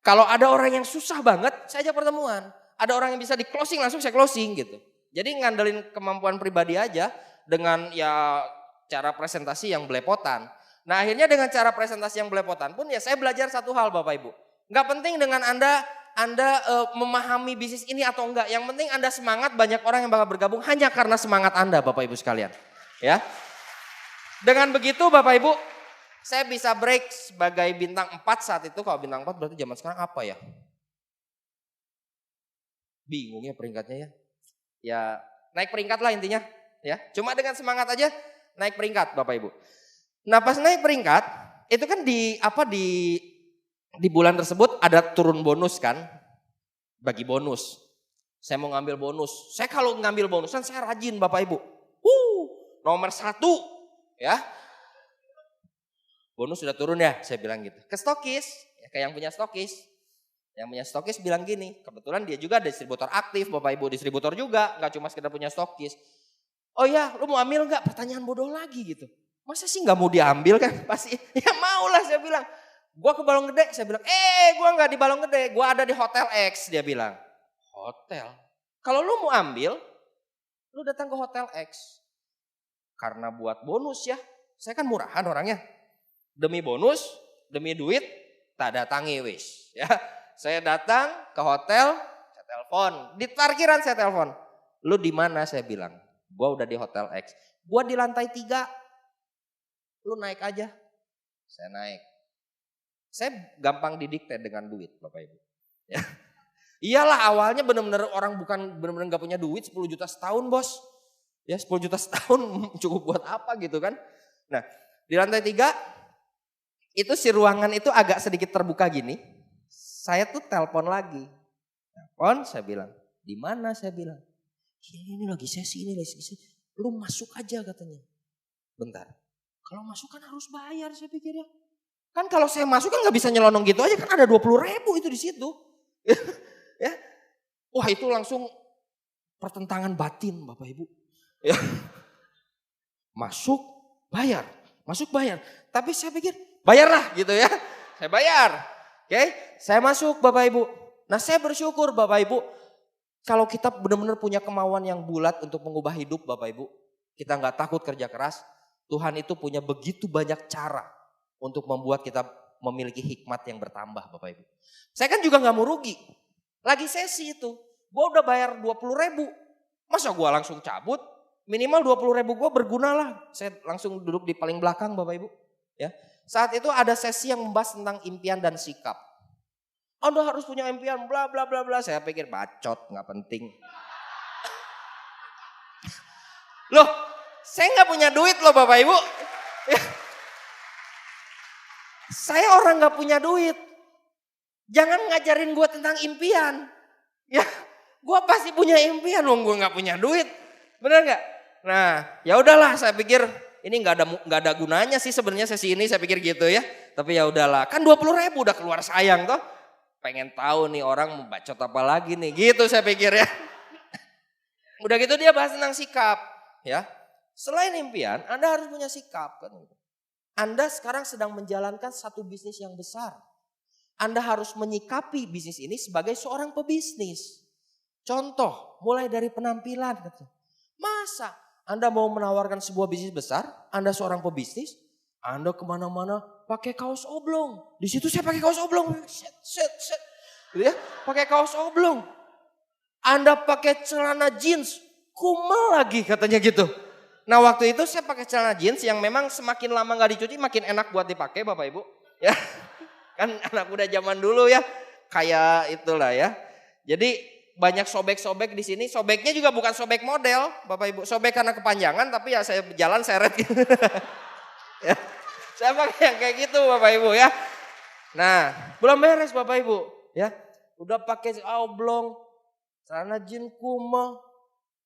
Kalau ada orang yang susah banget, saya ajak pertemuan. Ada orang yang bisa di closing, langsung saya closing gitu. Jadi ngandelin kemampuan pribadi aja dengan ya cara presentasi yang belepotan. Nah akhirnya dengan cara presentasi yang belepotan pun ya saya belajar satu hal Bapak Ibu. Nggak penting dengan Anda memahami bisnis ini atau enggak. Yang penting Anda semangat, banyak orang yang bakal bergabung hanya karena semangat Anda Bapak Ibu sekalian. Ya. Dengan begitu Bapak Ibu, saya bisa break sebagai bintang 4 saat itu. Kalau bintang 4 berarti zaman sekarang apa ya? Bingung ya peringkatnya ya. Ya naik peringkat lah intinya. Ya, cuma dengan semangat aja naik peringkat Bapak Ibu. Nah pas naik peringkat itu kan di bulan tersebut ada turun bonus kan. Bagi bonus. Saya mau ngambil bonus. Saya kalau ngambil bonusan saya rajin Bapak Ibu. Nomor 1 ya. Bonus sudah turun ya, saya bilang gitu. Ke stokis, ya kayak yang punya stokis. Yang punya stokis bilang gini, kebetulan dia juga distributor aktif, Bapak Ibu distributor juga, nggak cuma sekedar punya stokis. Oh ya, lu mau ambil nggak? Pertanyaan bodoh lagi gitu. Masa sih nggak mau diambil kan? Pasti, ya mau lah saya bilang. Gua ke Balong Gede, saya bilang, gua nggak di Balong Gede, gua ada di Hotel X, dia bilang. Hotel? Kalau lu mau ambil, lu datang ke Hotel X. Karena buat bonus ya, saya kan murahan orangnya. Demi bonus, demi duit, tak datangi wis. Ya, saya datang ke hotel, saya telepon. Di parkiran saya telepon. Lu di mana saya bilang? Gua udah di Hotel X. Gua di lantai 3. Lu naik aja. Saya naik. Saya gampang didikte dengan duit, Bapak Ibu. Ya. Iyalah awalnya benar-benar orang bukan benar-benar nggak punya duit 10 juta setahun, Bos. Ya 10 juta setahun cukup buat apa gitu kan. Nah, di lantai 3 itu si ruangan itu agak sedikit terbuka gini. Saya tuh telepon lagi. Telepon saya bilang, di mana saya bilang. Ini lagi sesi, ini lagi sesi. Lu masuk aja katanya. Bentar. Kalau masuk kan harus bayar saya pikir ya. Kan kalau saya masuk kan gak bisa nyelonong gitu aja. Kan ada 20.000 itu di situ. Ya. Wah itu langsung pertentangan batin Bapak Ibu. Ya. Masuk bayar. Masuk bayar. Tapi saya pikir bayarlah gitu ya. Saya bayar. Oke, saya masuk Bapak Ibu. Nah saya bersyukur Bapak Ibu. Kalau kita benar-benar punya kemauan yang bulat untuk mengubah hidup Bapak Ibu. Kita gak takut kerja keras. Tuhan itu punya begitu banyak cara untuk membuat kita memiliki hikmat yang bertambah Bapak Ibu. Saya kan juga gak mau rugi. Lagi sesi itu. Gue udah bayar 20.000. Masa gue langsung cabut? Minimal 20.000 gue berguna lah. Saya langsung duduk di paling belakang Bapak Ibu. Ya. Saat itu ada sesi yang membahas tentang impian dan sikap. Anda harus punya impian bla bla bla bla. Saya pikir bacot gak penting. Loh saya gak punya duit loh Bapak Ibu. Ya. Saya orang gak punya duit. Jangan ngajarin gue tentang impian. Ya, gue pasti punya impian wong gue gak punya duit. Benar gak? Nah, ya udahlah saya pikir ini nggak ada gunanya sih sebenarnya sesi ini saya pikir gitu ya. Tapi ya udahlah, kan 20.000 udah keluar sayang toh. Pengen tahu nih orang mau bacot apa lagi nih, gitu saya pikir ya. Udah gitu dia bahas tentang sikap, ya. Selain impian, Anda harus punya sikap kan. Anda sekarang sedang menjalankan satu bisnis yang besar. Anda harus menyikapi bisnis ini sebagai seorang pebisnis. Contoh, mulai dari penampilan. Masa Anda mau menawarkan sebuah bisnis besar, Anda seorang pebisnis, Anda kemana-mana pakai kaos oblong. Di situ saya pakai kaus oblong. Set. Gitu ya, pakai kaos oblong. Anda pakai celana jeans, kumel lagi katanya gitu. Nah waktu itu saya pakai celana jeans yang memang semakin lama gak dicuci makin enak buat dipakai Bapak Ibu. Ya, kan anak muda zaman dulu ya, kayak itulah ya. Jadi banyak sobek-sobek di sini. Sobeknya juga bukan sobek model, Bapak Ibu. Sobek karena kepanjangan, tapi ya saya jalan seret gitu. Ya, saya pakai yang kayak gitu, Bapak Ibu ya. Nah, belum beres Bapak Ibu, ya. Udah pakai oblong, celana jeans kumel,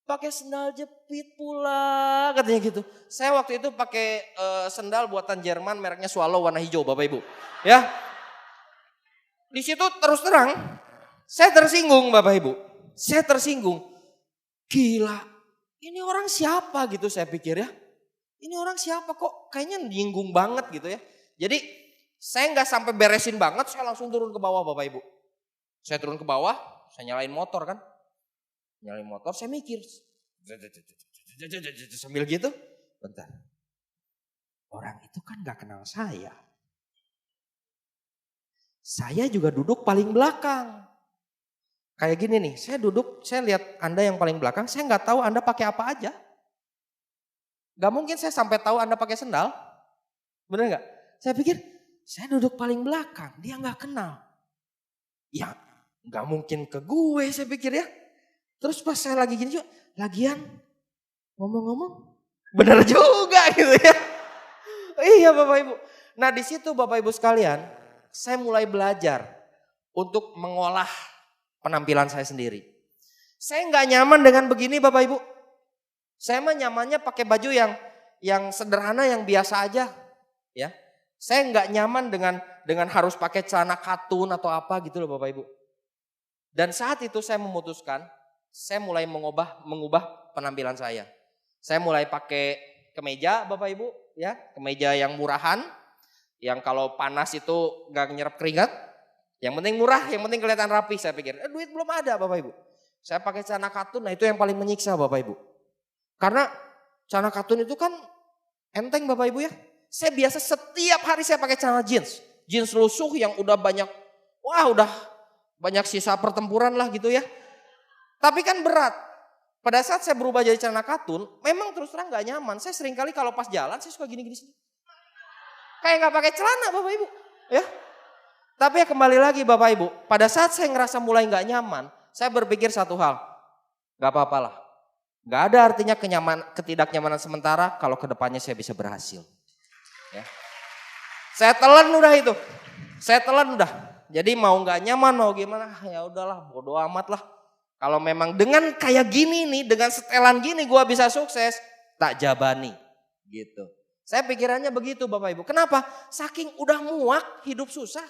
pakai sendal jepit pula, katanya gitu. Saya waktu itu pakai sendal buatan Jerman, mereknya Swallow warna hijau, Bapak Ibu. Ya, di situ terus terang, saya tersinggung Bapak Ibu. Saya tersinggung. Gila, ini orang siapa gitu saya pikir ya. Ini orang siapa kok kayaknya nyinggung banget gitu ya. Jadi saya nggak sampai beresin banget, saya langsung turun ke bawah Bapak Ibu. Saya turun ke bawah, saya nyalain motor kan. Nyalain motor, saya mikir. Sambil gitu, bentar. Orang itu kan gak kenal saya. Saya juga duduk paling belakang. Kayak gini nih, saya duduk, saya lihat Anda yang paling belakang, saya gak tahu Anda pakai apa aja. Gak mungkin saya sampai tahu Anda pakai sendal. Bener gak? Saya pikir, saya duduk paling belakang, dia gak kenal. Ya gak mungkin ke gue saya pikir ya. Terus pas saya lagi gini juga, lagian ngomong-ngomong benar juga gitu ya. Iya Bapak Ibu. Nah di situ Bapak Ibu sekalian, saya mulai belajar untuk mengolah penampilan saya sendiri. Saya nggak nyaman dengan begini Bapak Ibu. Saya mah nyamannya pakai baju yang sederhana, yang biasa aja. Ya, saya nggak nyaman dengan harus pakai celana katun atau apa gitu loh Bapak Ibu. Dan saat itu saya memutuskan, saya mulai mengubah penampilan saya. Saya mulai pakai kemeja Bapak Ibu, ya, kemeja yang murahan, yang kalau panas itu nggak nyerap keringat. Yang penting murah, yang penting kelihatan rapi. Saya pikir, duit belum ada Bapak Ibu. Saya pakai celana katun, nah itu yang paling menyiksa Bapak Ibu. Karena celana katun itu kan enteng Bapak Ibu ya. Saya biasa setiap hari saya pakai celana jeans. Jeans lusuh yang udah banyak, udah banyak sisa pertempuran lah gitu ya. Tapi kan berat. Pada saat saya berubah jadi celana katun, memang terus terang gak nyaman. Saya seringkali kalau pas jalan, saya suka gini-gini sini. Kayak gak pakai celana Bapak Ibu. Ya. Tapi ya kembali lagi Bapak Ibu, pada saat saya ngerasa mulai gak nyaman, saya berpikir satu hal, gak apa-apalah. Gak ada artinya ketidaknyamanan sementara kalau kedepannya saya bisa berhasil. Ya. Saya telan udah itu, saya telan udah. Jadi mau gak nyaman, mau gimana, ya udahlah bodo amat lah. Kalau memang dengan kayak gini nih, dengan setelan gini gua bisa sukses, tak jabani gitu. Saya pikirannya begitu Bapak Ibu. Kenapa? Saking udah muak hidup susah.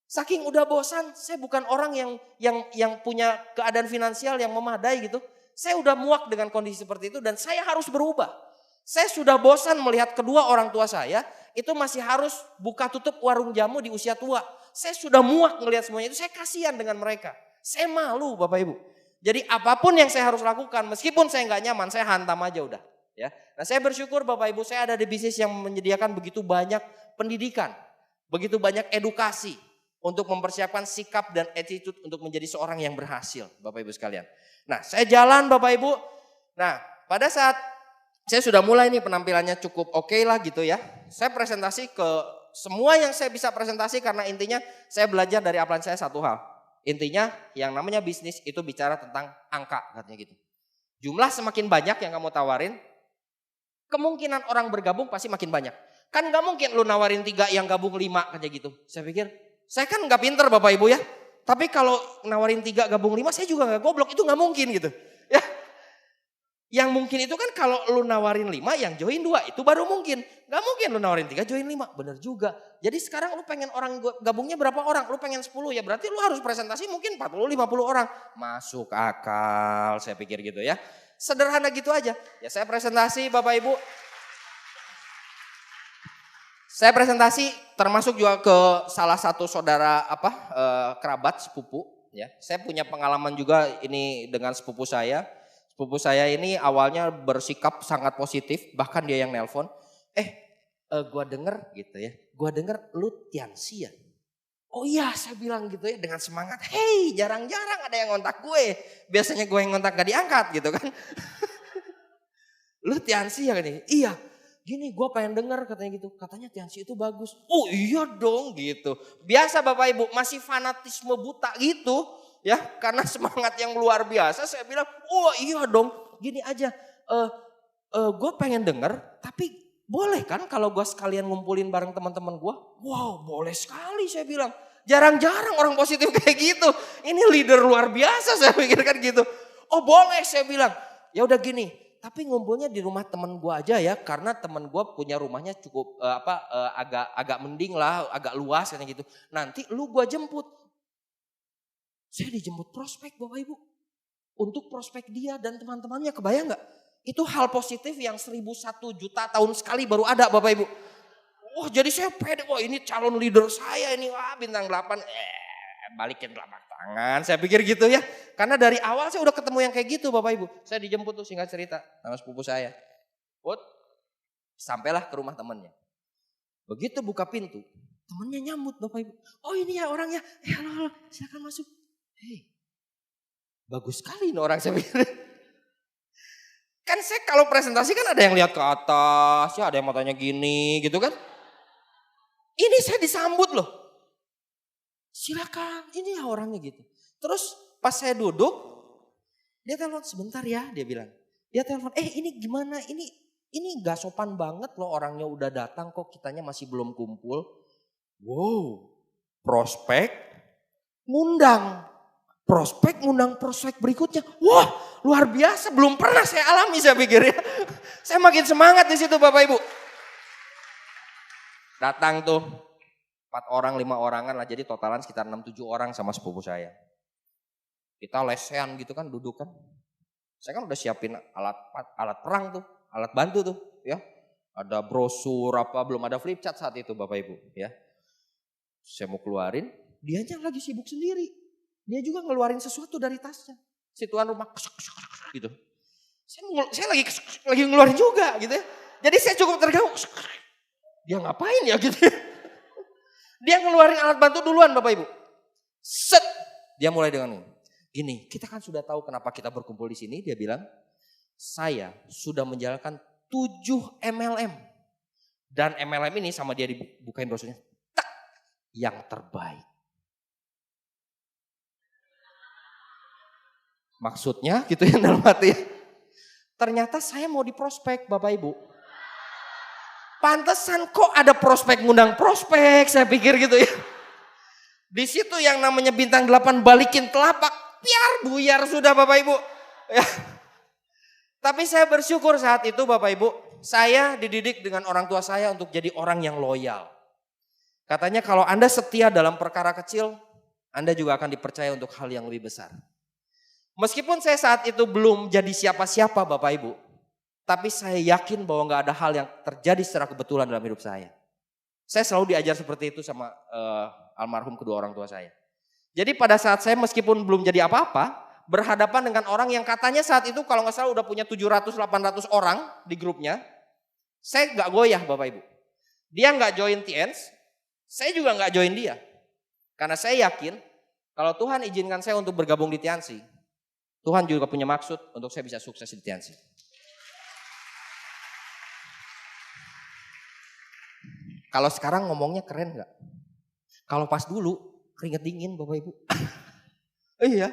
Saking udah bosan, saya bukan orang yang punya keadaan finansial yang memadai gitu. Saya udah muak dengan kondisi seperti itu dan saya harus berubah. Saya sudah bosan melihat kedua orang tua saya itu masih harus buka tutup warung jamu di usia tua. Saya sudah muak melihat semuanya itu, saya kasihan dengan mereka. Saya malu Bapak Ibu. Jadi apapun yang saya harus lakukan, meskipun saya nggak nyaman, saya hantam aja udah. Ya. Nah saya bersyukur Bapak Ibu, saya ada di bisnis yang menyediakan begitu banyak pendidikan, begitu banyak edukasi untuk mempersiapkan sikap dan attitude untuk menjadi seorang yang berhasil Bapak Ibu sekalian. Nah saya jalan Bapak Ibu, nah pada saat saya sudah mulai nih penampilannya cukup oke lah gitu ya. Saya presentasi ke semua yang saya bisa presentasi karena intinya saya belajar dari upline saya satu hal. Intinya yang namanya bisnis itu bicara tentang angka katanya gitu. Jumlah semakin banyak yang kamu tawarin, kemungkinan orang bergabung pasti makin banyak. Kan gak mungkin lu nawarin 3 yang gabung 5 katanya gitu. Saya pikir, saya kan gak pinter Bapak Ibu ya. Tapi kalau nawarin 3 gabung 5 saya juga gak goblok, itu gak mungkin gitu. Ya. Yang mungkin itu kan kalau lu nawarin 5 yang join 2 itu baru mungkin. Gak mungkin lu nawarin 3 join 5, bener juga. Jadi sekarang lu pengen orang gabungnya berapa orang? Lu pengen 10 ya berarti lu harus presentasi mungkin 40-50 orang. Masuk akal saya pikir gitu ya. Sederhana gitu aja. Ya saya presentasi Bapak Ibu. Saya presentasi termasuk juga ke salah satu saudara kerabat sepupu ya. Saya punya pengalaman juga ini dengan sepupu saya. Sepupu saya ini awalnya bersikap sangat positif, bahkan dia yang nelpon. Gua denger gitu ya. Gua denger lu Tianxi ya. Oh iya, saya bilang gitu ya dengan semangat. Hey, jarang-jarang ada yang ngontak gue. Biasanya gue yang ngontak gak diangkat gitu kan. Lu Tiansi ya nih? Iya. Gini gue pengen denger katanya gitu. Katanya Tiansi itu bagus. Oh iya dong gitu. Biasa Bapak Ibu masih fanatisme buta gitu. Ya karena semangat yang luar biasa saya bilang oh iya dong. Gini aja gue pengen denger tapi boleh kan kalau gue sekalian ngumpulin bareng teman-teman gue. Wow boleh sekali saya bilang. Jarang-jarang orang positif kayak gitu. Ini leader luar biasa saya pikirkan gitu. Oh boleh saya bilang. Ya udah gini. Tapi ngumpulnya di rumah teman gue aja ya, karena teman gue punya rumahnya cukup agak mending lah, agak luas kayak gitu. Nanti lu gue jemput. Saya dijemput prospek Bapak Ibu. Untuk prospek dia dan teman-temannya, kebayang nggak? Itu hal positif yang 1001 juta tahun sekali baru ada Bapak Ibu. Wah jadi saya pede, wah ini calon leader saya ini, wah bintang 8. Balikin telapak tangan, saya pikir gitu ya. Karena dari awal saya udah ketemu yang kayak gitu Bapak Ibu. Saya dijemput tuh singkat cerita sama sepupu saya. Sampailah ke rumah temannya. Begitu buka pintu, temannya nyambut Bapak Ibu. Oh ini ya orangnya, halo, silakan masuk. Hei, bagus sekali ini orang saya pikir. Kan saya kalau presentasi kan ada yang lihat ke atas, ya ada yang matanya gini gitu kan. Ini saya disambut loh. Silakan, ini ya orangnya gitu. Terus pas saya duduk, dia telepon sebentar ya, dia bilang. Dia telepon, ini gimana, ini gak sopan banget loh orangnya udah datang kok kitanya masih belum kumpul. Wow, prospek ngundang prospek berikutnya. Wah luar biasa, belum pernah saya alami saya pikir ya. Saya makin semangat di situ Bapak Ibu. Datang tuh 4 orang, 5 orangan lah. Jadi totalan sekitar 6-7 orang sama sepupu saya. Kita lesehan gitu kan, duduk kan. Saya kan udah siapin alat perang tuh, alat bantu tuh ya. Ada brosur apa, belum ada flip chart saat itu Bapak Ibu ya. Saya mau keluarin, dianya lagi sibuk sendiri. Dia juga ngeluarin sesuatu dari tasnya. Si tuan rumah gitu. Saya lagi ngeluarin juga gitu ya. Jadi saya cukup terganggu. Dia ngapain ya gitu ya. Dia ngeluarin alat bantu duluan Bapak Ibu. Set. Dia mulai dengan gini, kita kan sudah tahu kenapa kita berkumpul di sini. Dia bilang, saya sudah menjalankan 7 MLM. Dan MLM ini sama dia dibukain brosurnya. Tak, yang terbaik. Maksudnya gitu ya dalam hati. Ternyata saya mau diprospek Bapak Ibu. Pantesan kok ada prospek ngundang prospek, saya pikir gitu ya. Di situ yang namanya bintang 8 balikin telapak, biar buyar sudah Bapak Ibu. Ya. Tapi saya bersyukur saat itu Bapak Ibu, saya dididik dengan orang tua saya untuk jadi orang yang loyal. Katanya kalau Anda setia dalam perkara kecil, Anda juga akan dipercaya untuk hal yang lebih besar. Meskipun saya saat itu belum jadi siapa-siapa Bapak Ibu, tapi saya yakin bahwa gak ada hal yang terjadi secara kebetulan dalam hidup saya. Saya selalu diajar seperti itu sama almarhum kedua orang tua saya. Jadi pada saat saya meskipun belum jadi apa-apa, berhadapan dengan orang yang katanya saat itu kalau gak salah udah punya 700-800 orang di grupnya, saya gak goyah Bapak Ibu. Dia gak join TNS, saya juga gak join dia. Karena saya yakin kalau Tuhan izinkan saya untuk bergabung di Tiansi, Tuhan juga punya maksud untuk saya bisa sukses di Tiansi. Kalau sekarang ngomongnya keren gak? Kalau pas dulu keringet dingin Bapak Ibu. Iya.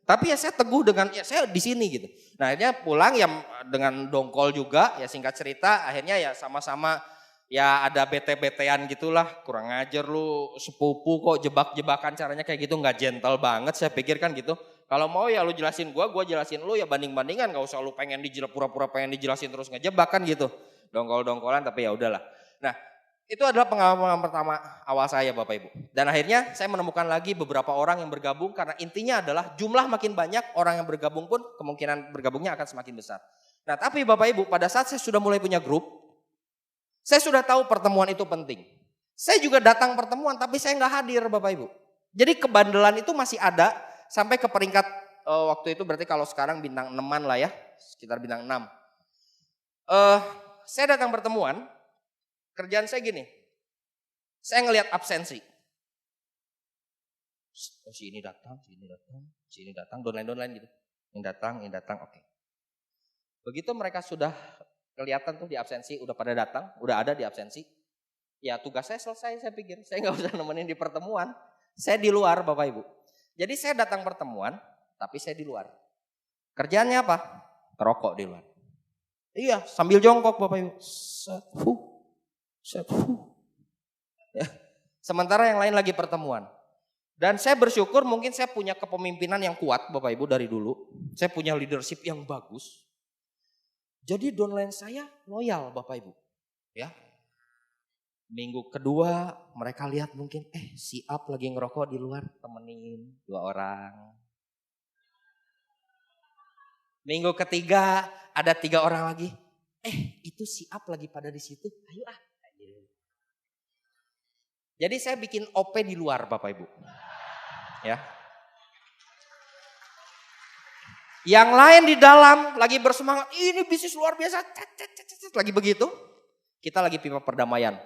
Tapi ya saya teguh dengan ya saya di sini gitu. Nah akhirnya pulang ya dengan dongkol juga ya singkat cerita akhirnya ya sama-sama ya ada bete-betean gitulah. Kurang ngajar lu sepupu kok jebak-jebakan caranya kayak gitu gak gentle banget saya pikir kan gitu. Kalau mau ya lu jelasin gua jelasin lu ya banding-bandingan gak usah lu pengen pura-pura pengen dijelasin terus ngejebak kan gitu. Dongkol-dongkolan tapi ya udahlah. Nah itu adalah pengalaman pertama awal saya Bapak Ibu. Dan akhirnya saya menemukan lagi beberapa orang yang bergabung karena intinya adalah jumlah makin banyak orang yang bergabung pun kemungkinan bergabungnya akan semakin besar. Nah tapi Bapak Ibu pada saat saya sudah mulai punya grup, saya sudah tahu pertemuan itu penting. Saya juga datang pertemuan tapi saya nggak hadir Bapak Ibu. Jadi kebandelan itu masih ada sampai ke peringkat waktu itu berarti kalau sekarang bintang 6-an lah ya, sekitar bintang 6. Saya datang pertemuan. Kerjaan saya gini, saya ngelihat absensi. Oh, si ini datang, si ini datang, downline gitu. Ini datang, oke. Begitu mereka sudah kelihatan tuh di absensi, udah pada datang, udah ada di absensi. Ya tugas saya selesai, saya pikir. Saya nggak usah nemenin di pertemuan. Saya di luar Bapak Ibu. Jadi saya datang pertemuan, tapi saya di luar. Kerjaannya apa? Ngerokok di luar. Iya, sambil jongkok Bapak Ibu. Set, ya. Sementara yang lain lagi pertemuan. Dan saya bersyukur mungkin saya punya kepemimpinan yang kuat Bapak Ibu dari dulu. Saya punya leadership yang bagus. Jadi downline saya loyal Bapak Ibu. Ya. Minggu kedua mereka lihat mungkin si Up lagi ngerokok di luar, temenin 2 orang. Minggu ketiga ada 3 orang lagi. Itu si Up lagi pada di situ. Ayo ah. Jadi saya bikin OP di luar Bapak Ibu. Ya. Yang lain di dalam lagi bersemangat, ini bisnis luar biasa, lagi begitu. Kita lagi pipa perdamaian.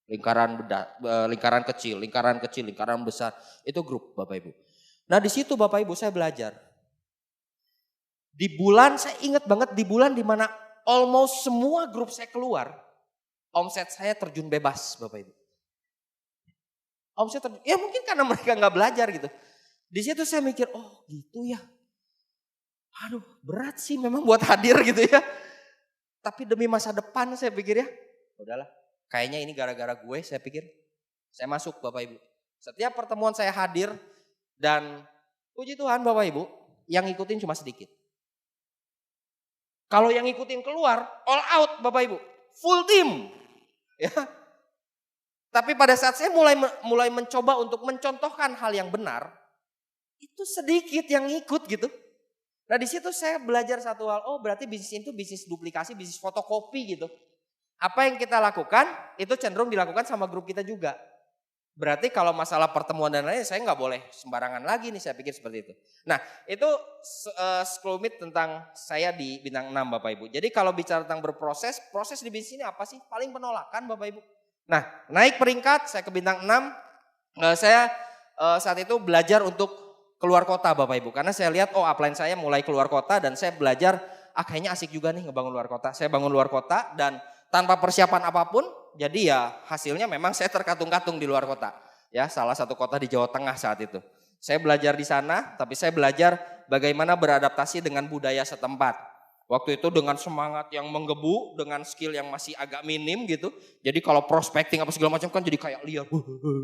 Lingkaran kecil, lingkaran besar. Itu grup Bapak Ibu. Nah di situ Bapak Ibu saya belajar. Di bulan, saya ingat banget di bulan dimana almost semua grup saya keluar. Omset saya terjun bebas Bapak Ibu. Ya mungkin karena mereka gak belajar gitu. Di situ saya mikir, oh gitu ya. Aduh berat sih memang buat hadir gitu ya. Tapi demi masa depan saya pikir ya. Udahlah, kayaknya ini gara-gara gue saya pikir. Saya masuk Bapak Ibu. Setiap pertemuan saya hadir dan puji Tuhan Bapak Ibu, yang ngikutin cuma sedikit. Kalau yang ngikutin keluar, all out Bapak Ibu. Full team. Ya. Tapi pada saat saya mulai mencoba untuk mencontohkan hal yang benar, itu sedikit yang ngikut gitu. Nah di situ saya belajar satu hal, oh berarti bisnis itu bisnis duplikasi, bisnis fotokopi gitu. Apa yang kita lakukan itu cenderung dilakukan sama grup kita juga. Berarti kalau masalah pertemuan dan lain-lain saya nggak boleh sembarangan lagi nih, saya pikir seperti itu. Nah itu sekelumit tentang saya di bintang 6 Bapak Ibu. Jadi kalau bicara tentang berproses, proses di bisnis ini apa sih? Paling penolakan Bapak Ibu. Nah naik peringkat saya ke bintang 6, saya saat itu belajar untuk keluar kota Bapak Ibu. Karena saya lihat upline saya mulai keluar kota dan saya belajar kayaknya asik juga nih ngebangun luar kota. Saya bangun luar kota dan tanpa persiapan apapun, jadi ya hasilnya memang saya terkatung-katung di luar kota. Ya, salah satu kota di Jawa Tengah saat itu. Saya belajar di sana, tapi saya belajar bagaimana beradaptasi dengan budaya setempat. Waktu itu dengan semangat yang menggebu, dengan skill yang masih agak minim gitu. Jadi kalau prospecting apa segala macam kan jadi kayak liar,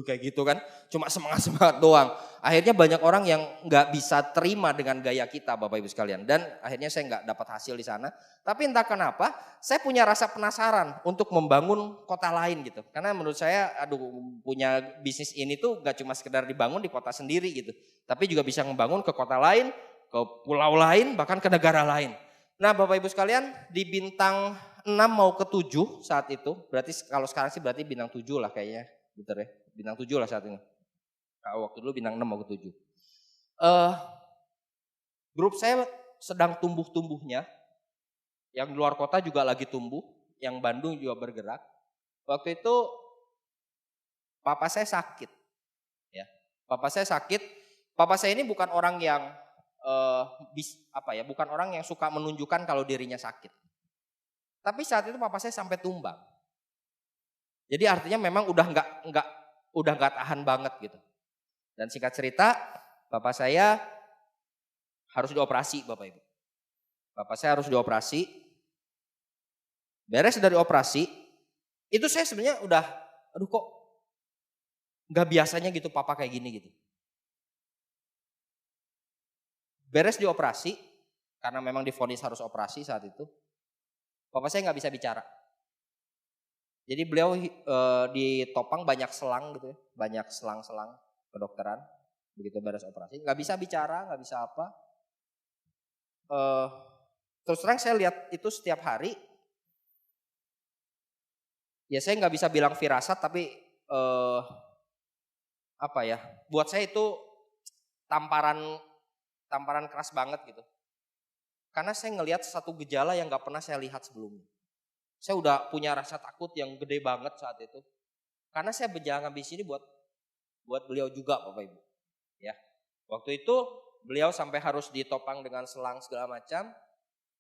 kayak gitu kan. Cuma semangat-semangat doang. Akhirnya banyak orang yang nggak bisa terima dengan gaya kita Bapak Ibu sekalian. Dan akhirnya saya nggak dapat hasil di sana. Tapi entah kenapa, saya punya rasa penasaran untuk membangun kota lain gitu. Karena menurut saya, punya bisnis ini tuh nggak cuma sekedar dibangun di kota sendiri gitu. Tapi juga bisa membangun ke kota lain, ke pulau lain, bahkan ke negara lain. Nah Bapak Ibu sekalian, di bintang 6 mau ke 7 saat itu, berarti kalau sekarang sih berarti bintang 7 lah kayaknya, betul ya, bintang 7 lah saat ini. Nah, waktu dulu bintang 6 mau ke 7. Grup saya sedang tumbuh-tumbuhnya, yang di luar kota juga lagi tumbuh, yang Bandung juga bergerak. Waktu itu papa saya sakit, ya. Papa saya ini bukan orang yang bukan orang yang suka menunjukkan kalau dirinya sakit. Tapi saat itu papa saya sampai tumbang. Jadi artinya memang udah nggak tahan banget gitu. Dan singkat cerita, papa saya harus dioperasi Bapak Ibu. Papa saya harus dioperasi. Beres dari operasi, itu saya sebenarnya udah, kok nggak biasanya gitu papa kayak gini gitu. Beres dioperasi, karena memang divonis harus operasi saat itu, papa saya nggak bisa bicara. Jadi beliau ditopang banyak selang gitu ya, banyak selang-selang kedokteran, begitu beres operasi, nggak bisa bicara, nggak bisa apa. Terus terang saya lihat itu setiap hari, ya saya nggak bisa bilang firasat, tapi buat saya itu tamparan keras banget gitu. Karena saya ngelihat satu gejala yang gak pernah saya lihat sebelumnya. Saya udah punya rasa takut yang gede banget saat itu. Karena saya berjalan bisnis ini buat buat beliau juga Bapak Ibu. Ya. Waktu itu beliau sampai harus ditopang dengan selang segala macam.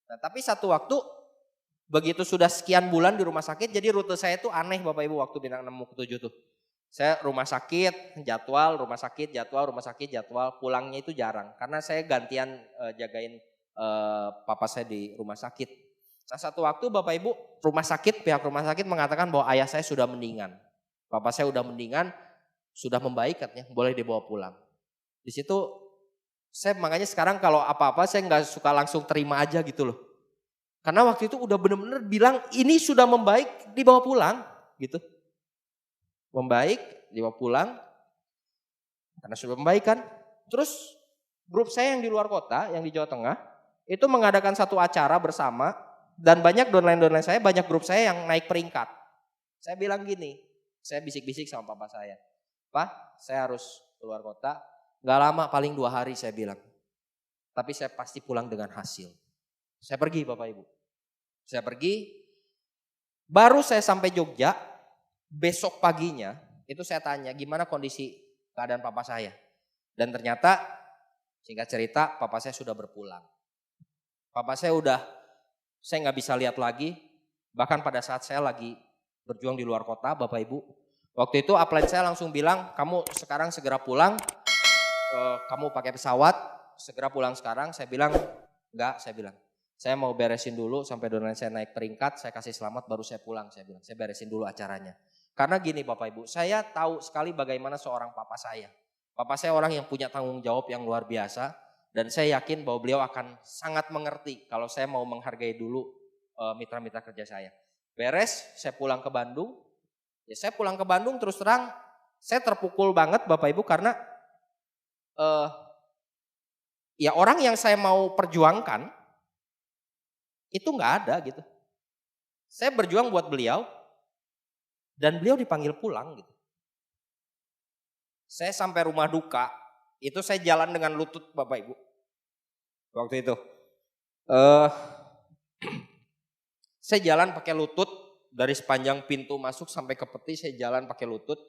Nah, tapi satu waktu begitu sudah sekian bulan di rumah sakit, jadi rute saya itu aneh Bapak Ibu waktu bintang 6 ke 7 tuh. Saya rumah sakit, jadwal, rumah sakit, jadwal, rumah sakit, jadwal, pulangnya itu jarang. Karena saya gantian jagain papa saya di rumah sakit. Nah, satu waktu Bapak Ibu, pihak rumah sakit mengatakan bahwa ayah saya sudah mendingan. Papa saya sudah mendingan, sudah membaik katanya, boleh dibawa pulang. Di situ saya makanya sekarang kalau apa-apa saya nggak suka langsung terima aja gitu loh. Karena waktu itu udah benar-benar bilang ini sudah membaik, dibawa pulang gitu. Membaik, dibawa pulang. Karena sudah membaik kan. Terus grup saya yang di luar kota, yang di Jawa Tengah, itu mengadakan satu acara bersama. Dan banyak downline saya, banyak grup saya yang naik peringkat. Saya bilang gini, saya bisik-bisik sama papa saya. Pak, saya harus keluar kota. Gak lama, paling 2 hari saya bilang. Tapi saya pasti pulang dengan hasil. Saya pergi Bapak Ibu. Saya pergi, baru saya sampai Jogja, besok paginya itu saya tanya gimana kondisi keadaan papa saya. Dan ternyata singkat cerita papa saya sudah berpulang. Papa saya nggak bisa lihat lagi. Bahkan pada saat saya lagi berjuang di luar kota Bapak Ibu. Waktu itu upline saya langsung bilang kamu sekarang segera pulang. Kamu pakai pesawat segera pulang sekarang. Saya bilang enggak, saya mau beresin dulu sampai downline saya naik peringkat, saya kasih selamat baru saya pulang, saya bilang. Saya beresin dulu acaranya. Karena gini Bapak Ibu, saya tahu sekali bagaimana seorang papa saya. Papa saya orang yang punya tanggung jawab yang luar biasa dan saya yakin bahwa beliau akan sangat mengerti kalau saya mau menghargai dulu mitra-mitra kerja saya. Beres, saya pulang ke Bandung. Ya saya pulang ke Bandung terus terang saya terpukul banget Bapak Ibu karena ya orang yang saya mau perjuangkan itu nggak ada gitu. Saya berjuang buat beliau dan beliau dipanggil pulang gitu. Saya sampai rumah duka, itu saya jalan dengan lutut Bapak Ibu. Waktu itu. Saya jalan pakai lutut dari sepanjang pintu masuk sampai ke peti saya jalan pakai lutut.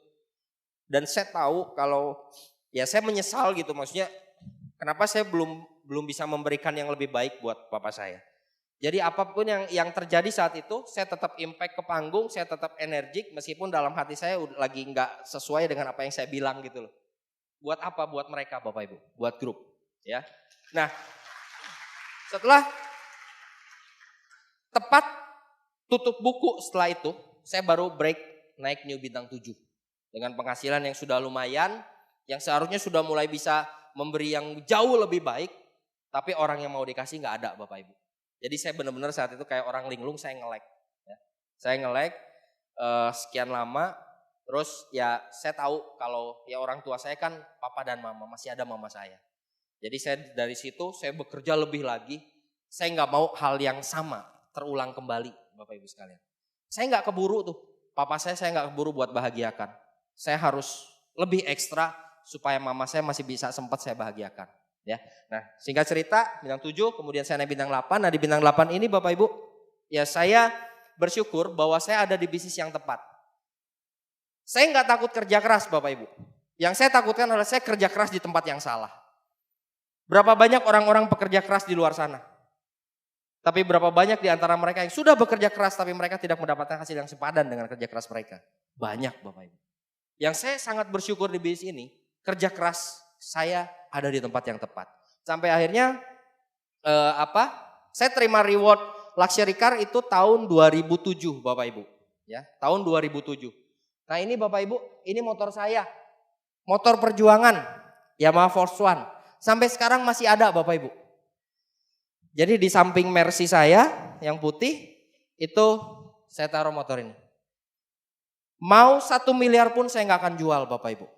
Dan saya tahu kalau ya saya menyesal gitu maksudnya kenapa saya belum bisa memberikan yang lebih baik buat papa saya. Jadi apapun yang terjadi saat itu, saya tetap impact ke panggung, saya tetap energik meskipun dalam hati saya lagi nggak sesuai dengan apa yang saya bilang gitu loh. Buat apa? Buat mereka Bapak Ibu, buat grup. Ya. Nah, setelah tepat tutup buku setelah itu, saya baru break naik New Bintang 7. Dengan penghasilan yang sudah lumayan, yang seharusnya sudah mulai bisa memberi yang jauh lebih baik, tapi orang yang mau dikasih nggak ada Bapak Ibu. Jadi saya benar-benar saat itu kayak orang linglung saya nge-lag. Ya. Saya nge-lag sekian lama, terus ya saya tahu kalau ya orang tua saya kan papa dan mama, masih ada mama saya. Jadi saya dari situ saya bekerja lebih lagi, saya nggak mau hal yang sama terulang kembali Bapak Ibu sekalian. Saya nggak keburu tuh, papa saya nggak keburu buat bahagiakan. Saya harus lebih ekstra supaya mama saya masih bisa sempat saya bahagiakan. Ya, nah singkat cerita bintang 7 kemudian saya naik bintang 8. Nah di bintang 8 ini Bapak Ibu ya saya bersyukur bahwa saya ada di bisnis yang tepat. Saya nggak takut kerja keras Bapak Ibu. Yang saya takutkan adalah saya kerja keras di tempat yang salah. Berapa banyak orang-orang pekerja keras di luar sana. Tapi berapa banyak di antara mereka yang sudah bekerja keras tapi mereka tidak mendapatkan hasil yang sepadan dengan kerja keras mereka. Banyak Bapak Ibu. Yang saya sangat bersyukur di bisnis ini kerja keras saya ada di tempat yang tepat. Sampai akhirnya saya terima reward luxury car itu tahun 2007 Bapak Ibu. Ya, tahun 2007. Nah ini Bapak Ibu, ini motor saya. Motor perjuangan Yamaha Force One. Sampai sekarang masih ada Bapak Ibu. Jadi di samping Mercy saya yang putih itu saya taruh motor ini. Mau 1 miliar pun saya nggak akan jual Bapak Ibu.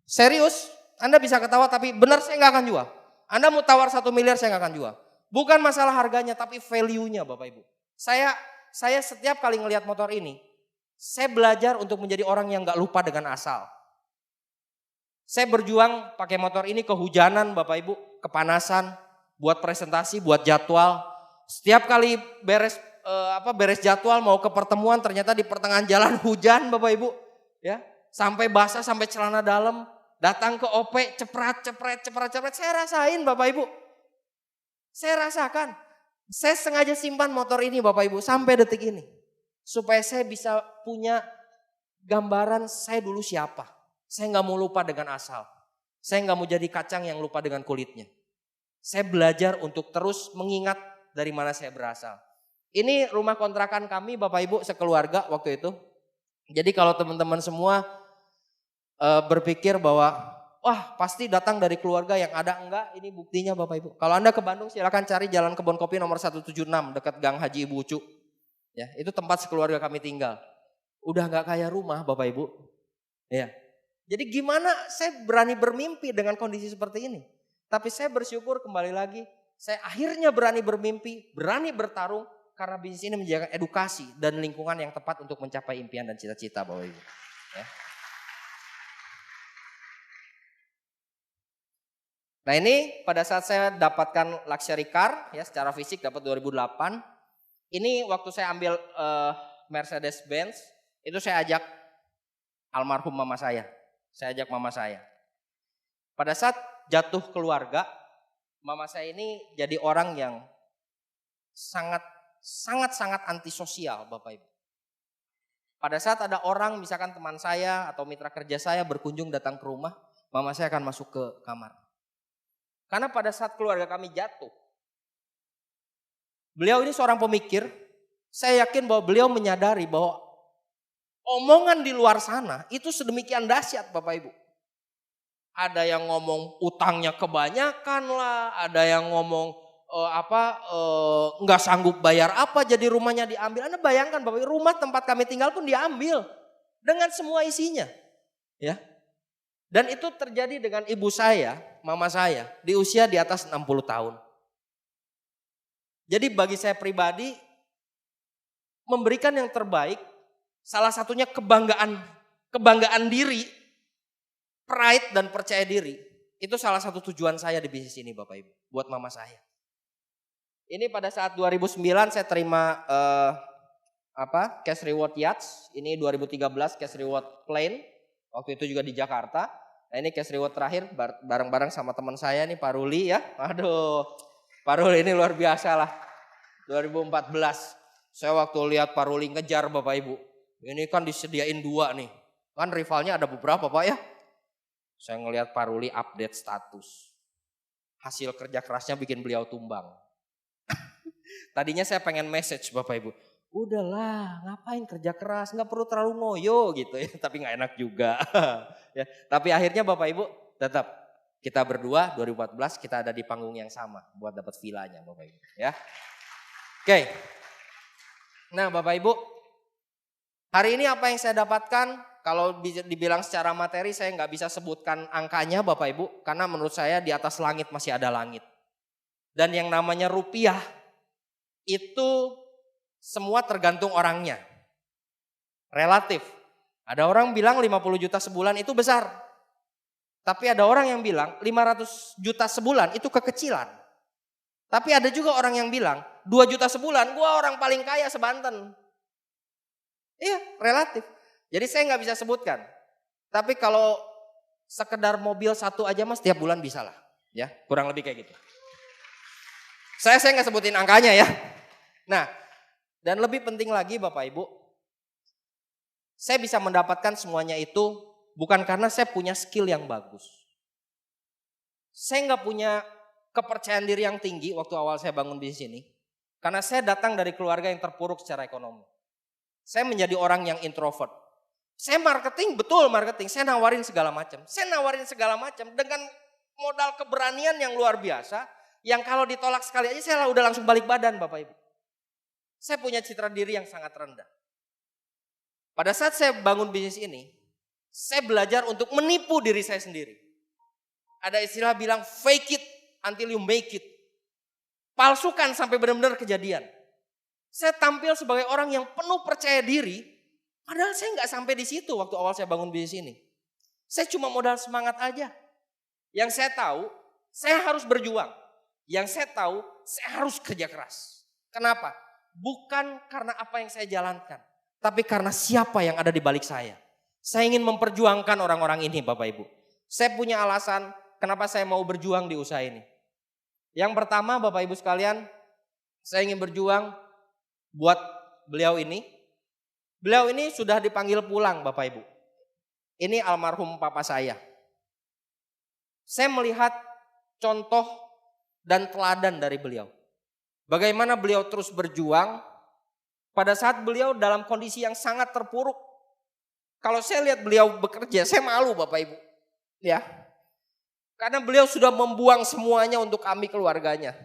Serius? Anda bisa ketawa tapi benar saya nggak akan jual. Anda mau tawar 1 miliar saya nggak akan jual. Bukan masalah harganya tapi value-nya Bapak Ibu. Saya setiap kali ngelihat motor ini, saya belajar untuk menjadi orang yang nggak lupa dengan asal. Saya berjuang pakai motor ini kehujanan Bapak Ibu, kepanasan, buat presentasi, buat jadwal. Setiap kali beres jadwal mau ke pertemuan ternyata di pertengahan jalan hujan Bapak Ibu. Ya. Sampai basah, sampai celana dalam. Datang ke OP, cepret. Saya rasain Bapak Ibu. Saya rasakan. Saya sengaja simpan motor ini Bapak Ibu sampai detik ini. Supaya saya bisa punya gambaran saya dulu siapa. Saya gak mau lupa dengan asal. Saya gak mau jadi kacang yang lupa dengan kulitnya. Saya belajar untuk terus mengingat dari mana saya berasal. Ini rumah kontrakan kami Bapak Ibu sekeluarga waktu itu. Jadi kalau teman-teman semua berpikir bahwa wah pasti datang dari keluarga yang ada, enggak, ini buktinya Bapak Ibu. Kalau Anda ke Bandung silakan cari Jalan Kebon Kopi nomor 176 dekat Gang Haji Ibu Ucu. Ya, itu tempat sekeluarga kami tinggal. Udah enggak kayak rumah Bapak Ibu. Ya. Jadi gimana saya berani bermimpi dengan kondisi seperti ini? Tapi saya bersyukur kembali lagi, saya akhirnya berani bermimpi, berani bertarung karena bisnis ini menjaga edukasi dan lingkungan yang tepat untuk mencapai impian dan cita-cita Bapak Ibu. Ya. Nah ini pada saat saya dapatkan luxury car ya secara fisik dapat 2008. Ini waktu saya ambil Mercedes Benz itu saya ajak almarhum mama saya. Saya ajak mama saya. Pada saat jatuh keluarga, mama saya ini jadi orang yang sangat antisosial Bapak Ibu. Pada saat ada orang misalkan teman saya atau mitra kerja saya berkunjung datang ke rumah, mama saya akan masuk ke kamar. Karena pada saat keluarga kami jatuh, beliau ini seorang pemikir, saya yakin bahwa beliau menyadari bahwa omongan di luar sana itu sedemikian dahsyat Bapak Ibu. Ada yang ngomong utangnya kebanyakan lah, ada yang ngomong nggak sanggup bayar apa jadi rumahnya diambil. Anda bayangkan Bapak Ibu, rumah tempat kami tinggal pun diambil dengan semua isinya. Ya. Dan itu terjadi dengan ibu saya, mama saya, di usia di atas 60 tahun. Jadi bagi saya pribadi, memberikan yang terbaik, salah satunya kebanggaan diri, pride dan percaya diri. Itu salah satu tujuan saya di bisnis ini Bapak Ibu, buat mama saya. Ini pada saat 2009 saya terima Cash Reward Yachts, ini 2013 Cash Reward Plane. Waktu itu juga di Jakarta. Nah ini cash reward terakhir bareng-bareng sama teman saya nih Pak Ruli ya. Aduh, Pak Ruli ini luar biasa lah. 2014 saya waktu lihat Pak Ruli ngejar Bapak Ibu. Ini kan disediain 2 nih. Kan rivalnya ada beberapa Pak ya. Saya ngelihat Pak Ruli update status. Hasil kerja kerasnya bikin beliau tumbang. Tadinya saya pengen message Bapak Ibu. Udahlah, ngapain kerja keras, nggak perlu terlalu ngoyo gitu ya, tapi nggak enak juga. Ya, tapi akhirnya Bapak Ibu tetap kita berdua 2014 kita ada di panggung yang sama buat dapat villanya Bapak Ibu. Ya, oke. Nah Bapak Ibu, hari ini apa yang saya dapatkan? Kalau dibilang secara materi saya nggak bisa sebutkan angkanya Bapak Ibu, karena menurut saya di atas langit masih ada langit. Dan yang namanya rupiah itu semua tergantung orangnya. Relatif. Ada orang bilang 50 juta sebulan itu besar. Tapi ada orang yang bilang 500 juta sebulan itu kekecilan. Tapi ada juga orang yang bilang 2 juta sebulan gua orang paling kaya seBanten. Iya, relatif. Jadi saya nggak bisa sebutkan. Tapi kalau sekedar mobil satu aja mas tiap bulan bisa lah. Ya, kurang lebih kayak gitu. Saya nggak sebutin angkanya ya. Nah, dan lebih penting lagi Bapak Ibu, saya bisa mendapatkan semuanya itu bukan karena saya punya skill yang bagus. Saya nggak punya kepercayaan diri yang tinggi waktu awal saya bangun bisnis ini. Karena saya datang dari keluarga yang terpuruk secara ekonomi. Saya menjadi orang yang introvert. Saya marketing, betul marketing, saya nawarin segala macam. Saya nawarin segala macam dengan modal keberanian yang luar biasa. Yang kalau ditolak sekali aja saya udah langsung balik badan Bapak Ibu. Saya punya citra diri yang sangat rendah. Pada saat saya bangun bisnis ini, saya belajar untuk menipu diri saya sendiri. Ada istilah bilang fake it until you make it. Palsukan sampai benar-benar kejadian. Saya tampil sebagai orang yang penuh percaya diri, padahal saya nggak sampai di situ waktu awal saya bangun bisnis ini. Saya cuma modal semangat aja. Yang saya tahu, saya harus berjuang. Yang saya tahu, saya harus kerja keras. Kenapa? Bukan karena apa yang saya jalankan, tapi karena siapa yang ada di balik saya. Saya ingin memperjuangkan orang-orang ini Bapak Ibu. Saya punya alasan kenapa saya mau berjuang di usaha ini. Yang pertama Bapak Ibu sekalian, saya ingin berjuang buat beliau ini. Beliau ini sudah dipanggil pulang Bapak Ibu. Ini almarhum papa saya. Saya melihat contoh dan teladan dari beliau. Bagaimana beliau terus berjuang pada saat beliau dalam kondisi yang sangat terpuruk. Kalau saya lihat beliau bekerja, saya malu Bapak Ibu. Ya. Karena beliau sudah membuang semuanya untuk kami keluarganya.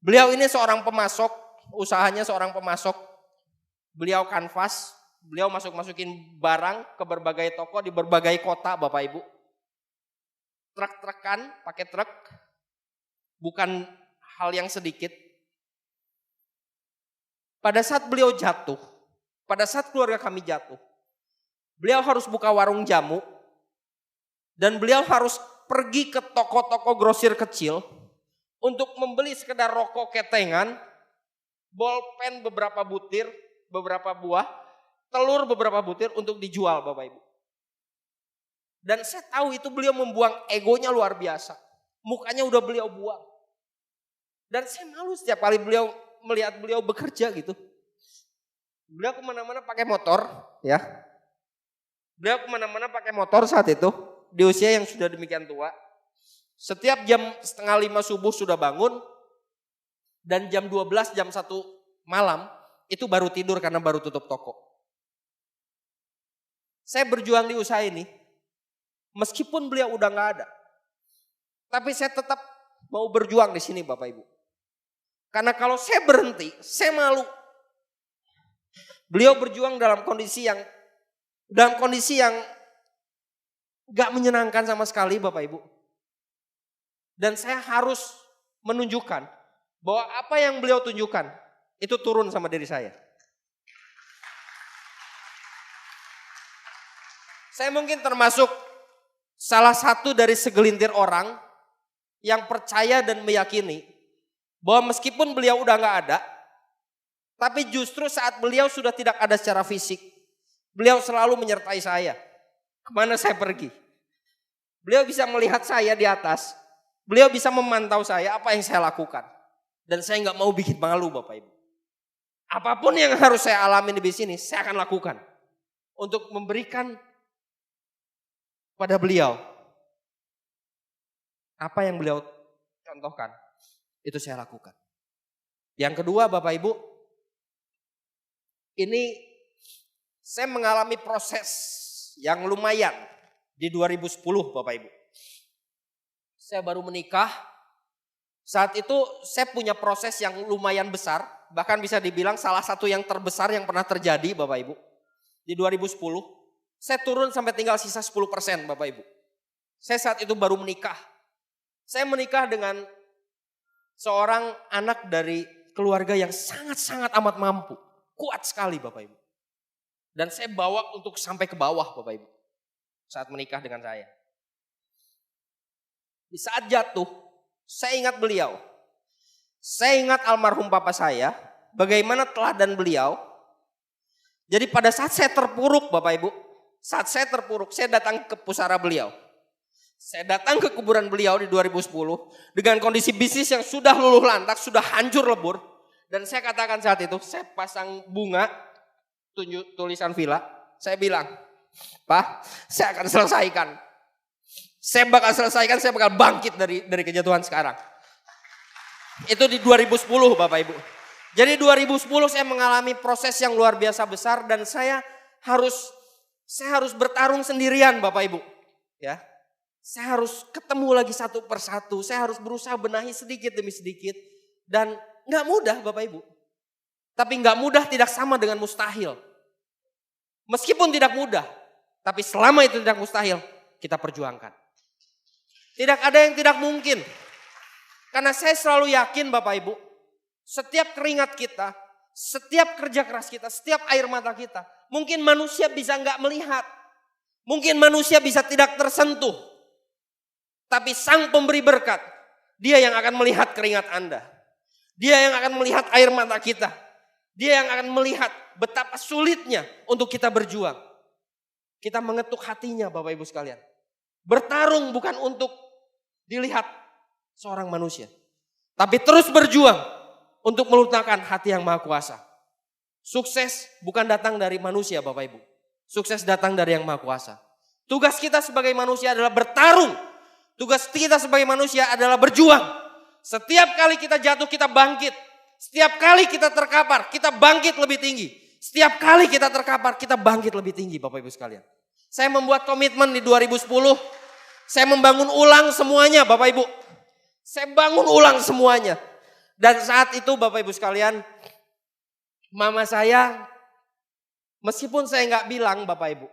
Beliau ini seorang pemasok, usahanya seorang pemasok. Beliau kanvas, beliau masukin barang ke berbagai toko di berbagai kota Bapak Ibu. Truk-trukan, pakai truk. Bukan hal yang sedikit. Pada saat beliau jatuh, pada saat keluarga kami jatuh, beliau harus buka warung jamu dan beliau harus pergi ke toko-toko grosir kecil untuk membeli sekedar rokok ketengan, bolpen beberapa butir, beberapa buah, telur beberapa butir untuk dijual Bapak Ibu. Dan saya tahu itu beliau membuang egonya luar biasa. Mukanya udah beliau buang. Dan saya malu setiap kali beliau melihat beliau bekerja gitu. Beliau kemana-mana pakai motor, ya. Beliau kemana-mana pakai motor saat itu, di usia yang sudah demikian tua. Setiap jam 4:30 subuh sudah bangun, dan jam 12, jam 1 malam, itu baru tidur karena baru tutup toko. Saya berjuang di usaha ini, meskipun beliau udah gak ada. Tapi saya tetap mau berjuang di sini Bapak Ibu. Karena kalau saya berhenti, saya malu. Beliau berjuang dalam kondisi yang gak menyenangkan sama sekali Bapak Ibu. Dan saya harus menunjukkan bahwa apa yang beliau tunjukkan itu turun sama diri saya. Saya mungkin termasuk salah satu dari segelintir orang yang percaya dan meyakini bahwa meskipun beliau udah gak ada, tapi justru saat beliau sudah tidak ada secara fisik, beliau selalu menyertai saya. Kemana saya pergi. Beliau bisa melihat saya di atas, beliau bisa memantau saya apa yang saya lakukan. Dan saya gak mau bikin malu Bapak Ibu. Apapun yang harus saya alami di sini, saya akan lakukan. Untuk memberikan pada beliau apa yang beliau contohkan. Itu saya lakukan. Yang kedua Bapak Ibu, ini saya mengalami proses yang lumayan di 2010 Bapak Ibu. Saya baru menikah, saat itu saya punya proses yang lumayan besar, bahkan bisa dibilang salah satu yang terbesar yang pernah terjadi Bapak Ibu. Di 2010, saya turun sampai tinggal sisa 10% Bapak Ibu. Saya saat itu baru menikah. Saya menikah dengan seorang anak dari keluarga yang sangat-sangat amat mampu. Kuat sekali Bapak Ibu. Dan saya bawa untuk sampai ke bawah Bapak Ibu. Saat menikah dengan saya. Di saat jatuh, saya ingat beliau. Saya ingat almarhum papa saya. Bagaimana teladan beliau. Jadi pada saat saya terpuruk Bapak Ibu. Saat saya terpuruk, saya datang ke pusara beliau. Saya datang ke kuburan beliau di 2010 dengan kondisi bisnis yang sudah luluh lantak, sudah hancur lebur. Dan saya katakan saat itu, saya pasang bunga, tulisan villa. Saya bilang, Pak, saya akan selesaikan. Saya bakal selesaikan, saya bakal bangkit dari kejatuhan sekarang. Itu di 2010 Bapak Ibu. Jadi 2010 saya mengalami proses yang luar biasa besar dan saya harus bertarung sendirian Bapak Ibu. Ya. Saya harus ketemu lagi satu persatu. Saya harus berusaha benahi sedikit demi sedikit. Dan gak mudah Bapak Ibu. Tapi gak mudah tidak sama dengan mustahil. Meskipun tidak mudah. Tapi selama itu tidak mustahil, kita perjuangkan. Tidak ada yang tidak mungkin. Karena saya selalu yakin Bapak Ibu. Setiap keringat kita, setiap kerja keras kita, setiap air mata kita. Mungkin manusia bisa gak melihat. Mungkin manusia bisa tidak tersentuh. Tapi sang pemberi berkat, dia yang akan melihat keringat Anda. Dia yang akan melihat air mata kita. Dia yang akan melihat betapa sulitnya untuk kita berjuang. Kita mengetuk hatinya Bapak Ibu sekalian. Bertarung bukan untuk dilihat seorang manusia. Tapi terus berjuang untuk melunakkan hati yang maha kuasa. Sukses bukan datang dari manusia Bapak Ibu. Sukses datang dari yang maha kuasa. Tugas kita sebagai manusia adalah bertarung. Tugas kita sebagai manusia adalah berjuang. Setiap kali kita jatuh kita bangkit. Setiap kali kita terkapar kita bangkit lebih tinggi. Setiap kali kita terkapar kita bangkit lebih tinggi Bapak Ibu sekalian. Saya membuat komitmen di 2010. Saya membangun ulang semuanya Bapak Ibu. Saya bangun ulang semuanya. Dan saat itu Bapak Ibu sekalian, mama saya, meskipun saya nggak bilang Bapak Ibu,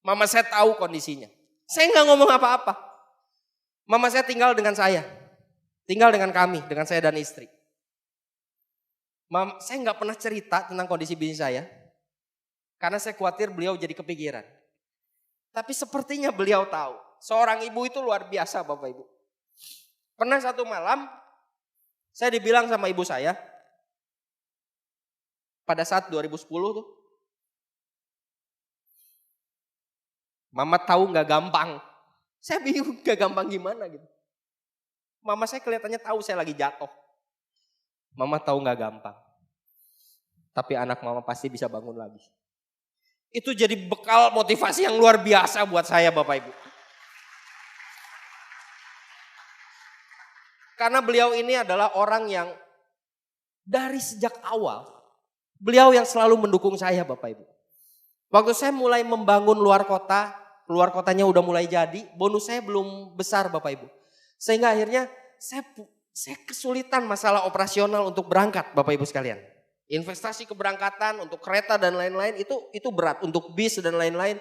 mama saya tahu kondisinya. Saya nggak ngomong apa-apa. Mama saya tinggal dengan saya, tinggal dengan kami, dengan saya dan istri. Saya nggak pernah cerita tentang kondisi bisnis saya, karena saya khawatir beliau jadi kepikiran. Tapi sepertinya beliau tahu, seorang ibu itu luar biasa Bapak Ibu. Pernah satu malam, saya dibilang sama ibu saya, pada saat 2010 tuh, mama tahu gak gampang. Saya bingung gak gampang gimana gitu. Mama saya kelihatannya tahu saya lagi jatuh. Mama tahu gak gampang. Tapi anak mama pasti bisa bangun lagi. Itu jadi bekal motivasi yang luar biasa buat saya Bapak Ibu. Karena beliau ini adalah orang yang dari sejak awal, beliau yang selalu mendukung saya Bapak Ibu. Waktu saya mulai membangun luar kotanya udah mulai jadi, bonus saya belum besar Bapak Ibu. Sehingga akhirnya saya kesulitan masalah operasional untuk berangkat Bapak Ibu sekalian. Investasi keberangkatan untuk kereta dan lain-lain itu berat, untuk bis dan lain-lain.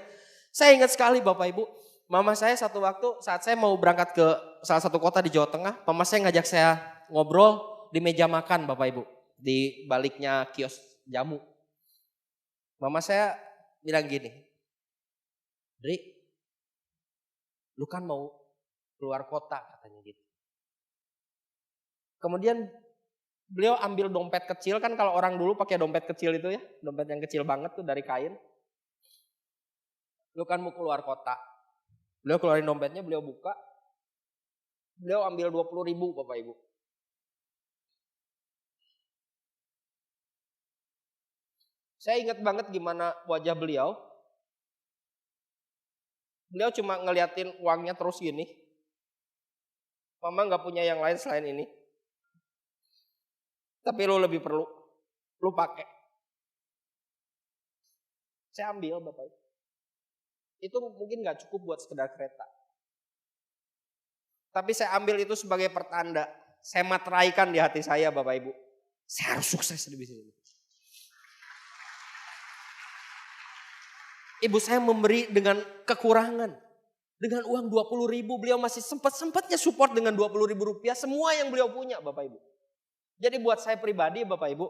Saya ingat sekali Bapak Ibu, mama saya satu waktu saat saya mau berangkat ke salah satu kota di Jawa Tengah, mama saya ngajak saya ngobrol di meja makan Bapak Ibu. Di baliknya kios jamu. Mama saya bilang gini, Dri, lu kan mau keluar kota katanya gitu. Kemudian beliau ambil dompet kecil, kan kalau orang dulu pakai dompet kecil itu ya, dompet yang kecil banget tuh dari kain. Lu kan mau keluar kota. Beliau keluarin dompetnya, beliau buka. Beliau ambil 20.000 Bapak Ibu. Saya ingat banget gimana wajah beliau. Beliau cuma ngeliatin uangnya terus gini. Mama gak punya yang lain selain ini. Tapi lu lebih perlu. Lu pakai. Saya ambil Bapak Ibu. Itu mungkin gak cukup buat sekedar kereta. Tapi saya ambil itu sebagai pertanda. Saya materaikan di hati saya Bapak Ibu. Saya harus sukses di bisnis ini. Ibu saya memberi dengan kekurangan. Dengan uang 20.000 beliau masih sempat-sempatnya support dengan 20.000 rupiah. Semua yang beliau punya Bapak Ibu. Jadi buat saya pribadi Bapak Ibu.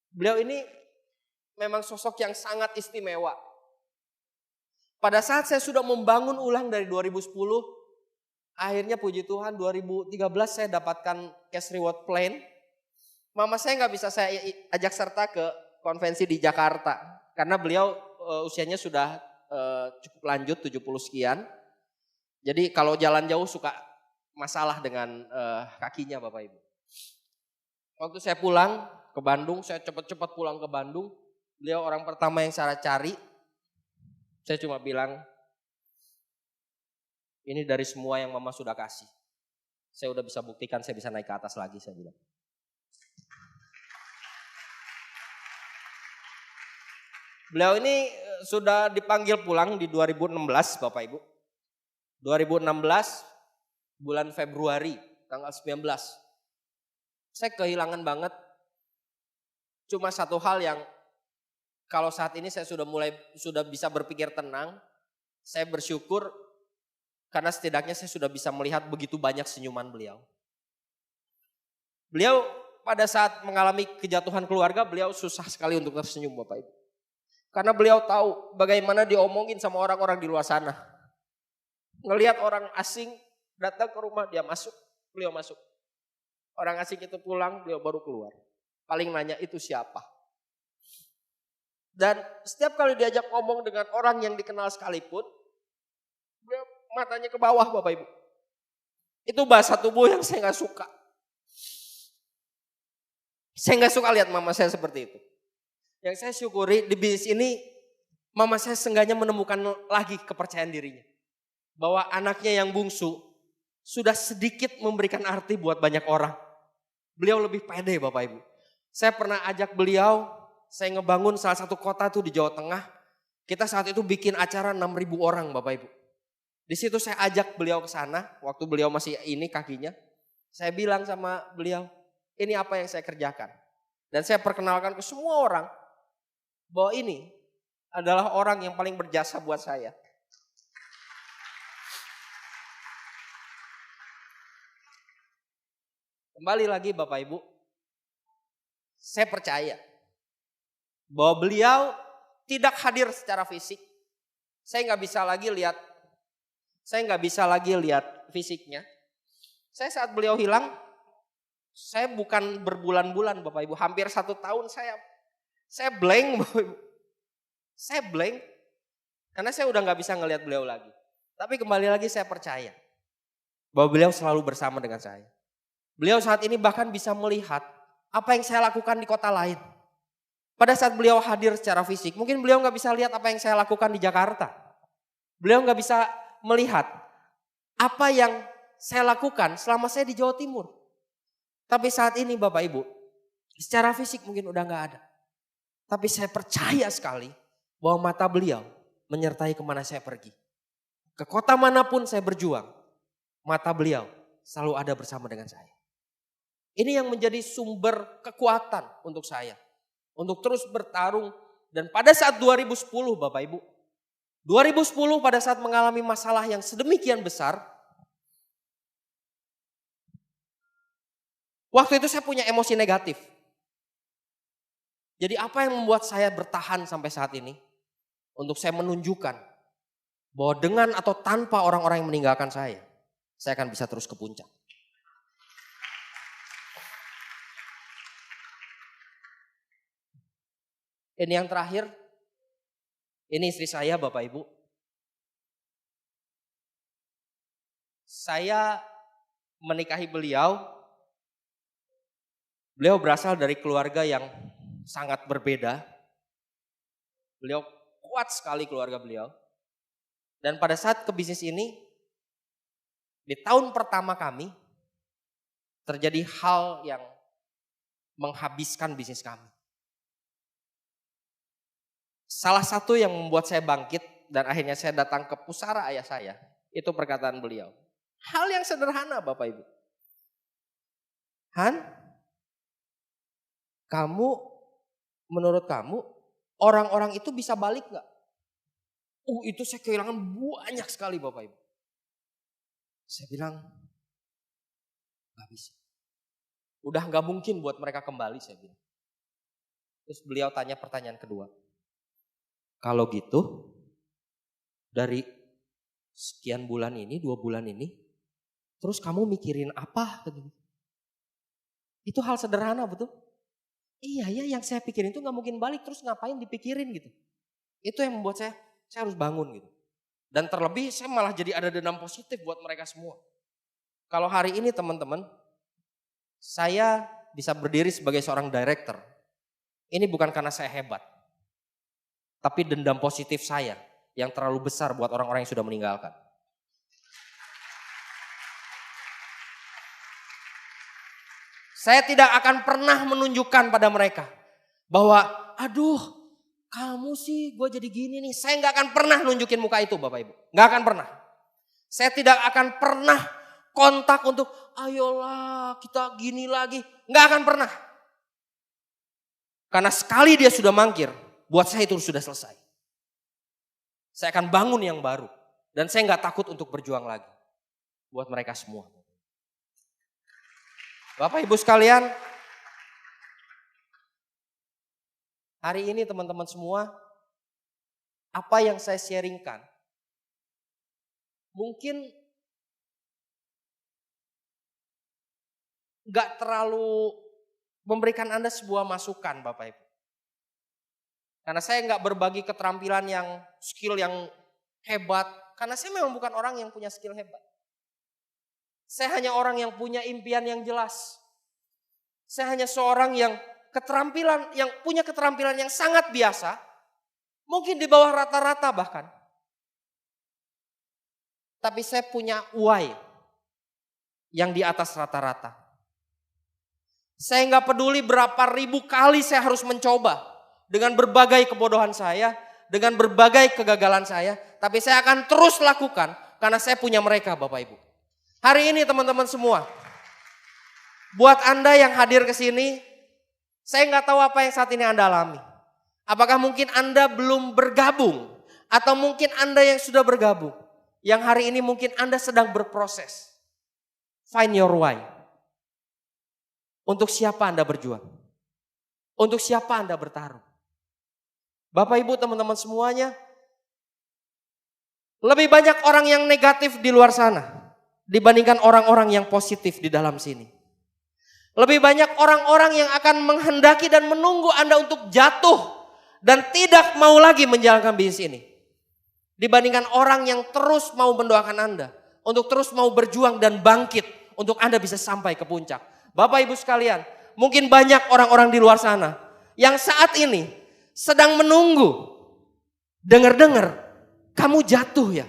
Beliau ini memang sosok yang sangat istimewa. Pada saat saya sudah membangun ulang dari 2010. Akhirnya puji Tuhan 2013 saya dapatkan cash reward plan. Mama saya gak bisa saya ajak serta ke konvensi di Jakarta. Karena beliau usianya sudah cukup lanjut 70 sekian. Jadi kalau jalan jauh suka masalah dengan kakinya Bapak Ibu. Waktu saya pulang ke Bandung, saya cepat-cepat pulang ke Bandung. Beliau orang pertama yang saya cari. Saya cuma bilang, ini dari semua yang mama sudah kasih. Saya udah bisa buktikan saya bisa naik ke atas lagi, saya bilang. Beliau ini sudah dipanggil pulang di 2016 Bapak Ibu. 2016 bulan Februari tanggal 19. Saya kehilangan banget. Cuma satu hal yang kalau saat ini saya sudah bisa berpikir tenang. Saya bersyukur karena setidaknya saya sudah bisa melihat begitu banyak senyuman beliau. Beliau pada saat mengalami kejatuhan keluarga, beliau susah sekali untuk tersenyum Bapak Ibu. Karena beliau tahu bagaimana diomongin sama orang-orang di luar sana. Ngelihat orang asing datang ke rumah, dia masuk, beliau masuk. Orang asing itu pulang, beliau baru keluar. Paling nanya itu siapa. Dan setiap kali diajak ngomong dengan orang yang dikenal sekalipun, beliau matanya ke bawah Bapak Ibu. Itu bahasa tubuh yang saya gak suka. Saya gak suka lihat mama saya seperti itu. Yang saya syukuri di bisnis ini, mama saya seenggaknya menemukan lagi kepercayaan dirinya. Bahwa anaknya yang bungsu sudah sedikit memberikan arti buat banyak orang. Beliau lebih pede Bapak Ibu. Saya pernah ajak beliau, saya ngebangun salah satu kota tuh di Jawa Tengah. Kita saat itu bikin acara 6.000 orang Bapak Ibu. Di situ saya ajak beliau ke sana, waktu beliau masih ini kakinya. Saya bilang sama beliau, ini apa yang saya kerjakan. Dan saya perkenalkan ke semua orang bahwa ini adalah orang yang paling berjasa buat saya. Kembali lagi Bapak Ibu, saya percaya bahwa beliau tidak hadir secara fisik. Saya nggak bisa lagi lihat fisiknya. Saya saat beliau hilang, saya bukan berbulan-bulan Bapak Ibu, hampir 1 tahun saya blank Bapak Ibu. Saya blank karena saya udah nggak bisa ngelihat beliau lagi. Tapi kembali lagi saya percaya bahwa beliau selalu bersama dengan saya. Beliau saat ini bahkan bisa melihat apa yang saya lakukan di kota lain. Pada saat beliau hadir secara fisik, mungkin beliau nggak bisa lihat apa yang saya lakukan di Jakarta. Beliau nggak bisa melihat apa yang saya lakukan selama saya di Jawa Timur. Tapi saat ini Bapak Ibu, secara fisik mungkin udah nggak ada. Tapi saya percaya sekali bahwa mata beliau menyertai kemana saya pergi. Ke kota manapun saya berjuang, mata beliau selalu ada bersama dengan saya. Ini yang menjadi sumber kekuatan untuk saya. Untuk terus bertarung. Dan pada saat 2010 Bapak Ibu. 2010 pada saat mengalami masalah yang sedemikian besar. Waktu itu saya punya emosi negatif. Jadi apa yang membuat saya bertahan sampai saat ini? Untuk saya menunjukkan bahwa dengan atau tanpa orang-orang yang meninggalkan saya akan bisa terus ke puncak. Ini yang terakhir, ini istri saya Bapak Ibu. Saya menikahi beliau berasal dari keluarga yang sangat berbeda. Beliau kuat sekali keluarga beliau. Dan pada saat ke bisnis ini, di tahun pertama kami, terjadi hal yang menghabiskan bisnis kami. Salah satu yang membuat saya bangkit dan akhirnya saya datang ke pusara ayah saya, itu perkataan beliau. Hal yang sederhana Bapak Ibu. Han, menurut kamu orang-orang itu bisa balik gak? Itu saya kehilangan banyak sekali Bapak Ibu. Saya bilang, gak bisa. Udah gak mungkin buat mereka kembali saya bilang. Terus beliau tanya pertanyaan kedua. Kalau gitu, dari sekian bulan ini, 2 bulan ini, terus kamu mikirin apa? Itu hal sederhana betul? Iya ya, yang saya pikirin itu gak mungkin balik, terus ngapain dipikirin gitu. Itu yang membuat saya harus bangun gitu. Dan terlebih saya malah jadi ada dendam positif buat mereka semua. Kalau hari ini teman-teman, saya bisa berdiri sebagai seorang director. Ini bukan karena saya hebat. Tapi dendam positif saya yang terlalu besar buat orang-orang yang sudah meninggalkan. Saya tidak akan pernah menunjukkan pada mereka bahwa aduh kamu sih gue jadi gini nih. Saya gak akan pernah nunjukin muka itu Bapak Ibu. Gak akan pernah. Saya tidak akan pernah kontak untuk ayolah kita gini lagi. Gak akan pernah. Karena sekali dia sudah mangkir, buat saya itu sudah selesai. Saya akan bangun yang baru. Dan saya gak takut untuk berjuang lagi. Buat mereka semua. Bapak Ibu sekalian, hari ini teman-teman semua, apa yang saya sharingkan, mungkin gak terlalu memberikan Anda sebuah masukan Bapak Ibu. Karena saya nggak berbagi keterampilan yang skill yang hebat. Karena saya memang bukan orang yang punya skill hebat. Saya hanya orang yang punya impian yang jelas. Saya hanya seorang yang punya keterampilan yang sangat biasa. Mungkin di bawah rata-rata bahkan. Tapi saya punya why yang di atas rata-rata. Saya nggak peduli berapa ribu kali saya harus mencoba dengan berbagai kebodohan saya, dengan berbagai kegagalan saya, tapi saya akan terus lakukan karena saya punya mereka, Bapak Ibu. Hari ini teman-teman semua, buat Anda yang hadir ke sini, saya nggak tahu apa yang saat ini Anda alami. Apakah mungkin Anda belum bergabung atau mungkin Anda yang sudah bergabung, yang hari ini mungkin Anda sedang berproses. Find your why. Untuk siapa Anda berjuang? Untuk siapa Anda bertarung? Bapak Ibu teman-teman semuanya, lebih banyak orang yang negatif di luar sana dibandingkan orang-orang yang positif di dalam sini. Lebih banyak orang-orang yang akan menghendaki dan menunggu Anda untuk jatuh dan tidak mau lagi menjalankan bisnis ini. Dibandingkan orang yang terus mau mendoakan Anda untuk terus mau berjuang dan bangkit untuk Anda bisa sampai ke puncak. Bapak Ibu sekalian, mungkin banyak orang-orang di luar sana yang saat ini sedang menunggu. Dengar-dengar, kamu jatuh ya.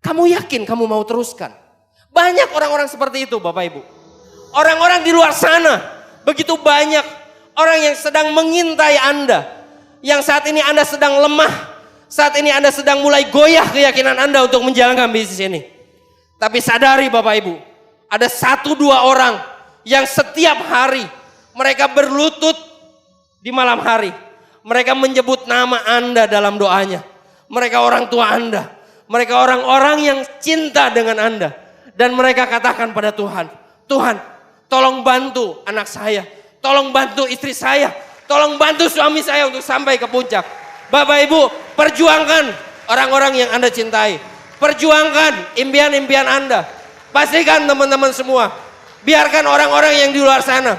Kamu yakin kamu mau teruskan? Banyak orang-orang seperti itu Bapak Ibu. Orang-orang di luar sana, begitu banyak orang yang sedang mengintai Anda. Yang saat ini Anda sedang lemah. Saat ini Anda sedang mulai goyah keyakinan Anda untuk menjalankan bisnis ini. Tapi sadari Bapak Ibu, ada 1-2 orang yang setiap hari mereka berlutut di malam hari. Mereka menyebut nama Anda dalam doanya. Mereka orang tua Anda. Mereka orang-orang yang cinta dengan Anda. Dan mereka katakan pada Tuhan, Tuhan tolong bantu anak saya. Tolong bantu istri saya. Tolong bantu suami saya untuk sampai ke puncak. Bapak Ibu, perjuangkan orang-orang yang Anda cintai. Perjuangkan impian-impian Anda. Pastikan teman-teman semua, biarkan orang-orang yang di luar sana,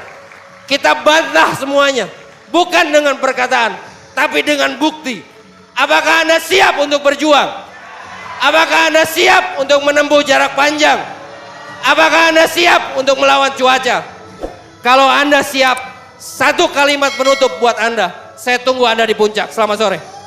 kita bantah semuanya. Bukan dengan perkataan, tapi dengan bukti. Apakah Anda siap untuk berjuang? Apakah Anda siap untuk menempuh jarak panjang? Apakah Anda siap untuk melawan cuaca? Kalau Anda siap, satu kalimat penutup buat Anda. Saya tunggu Anda di puncak. Selamat sore.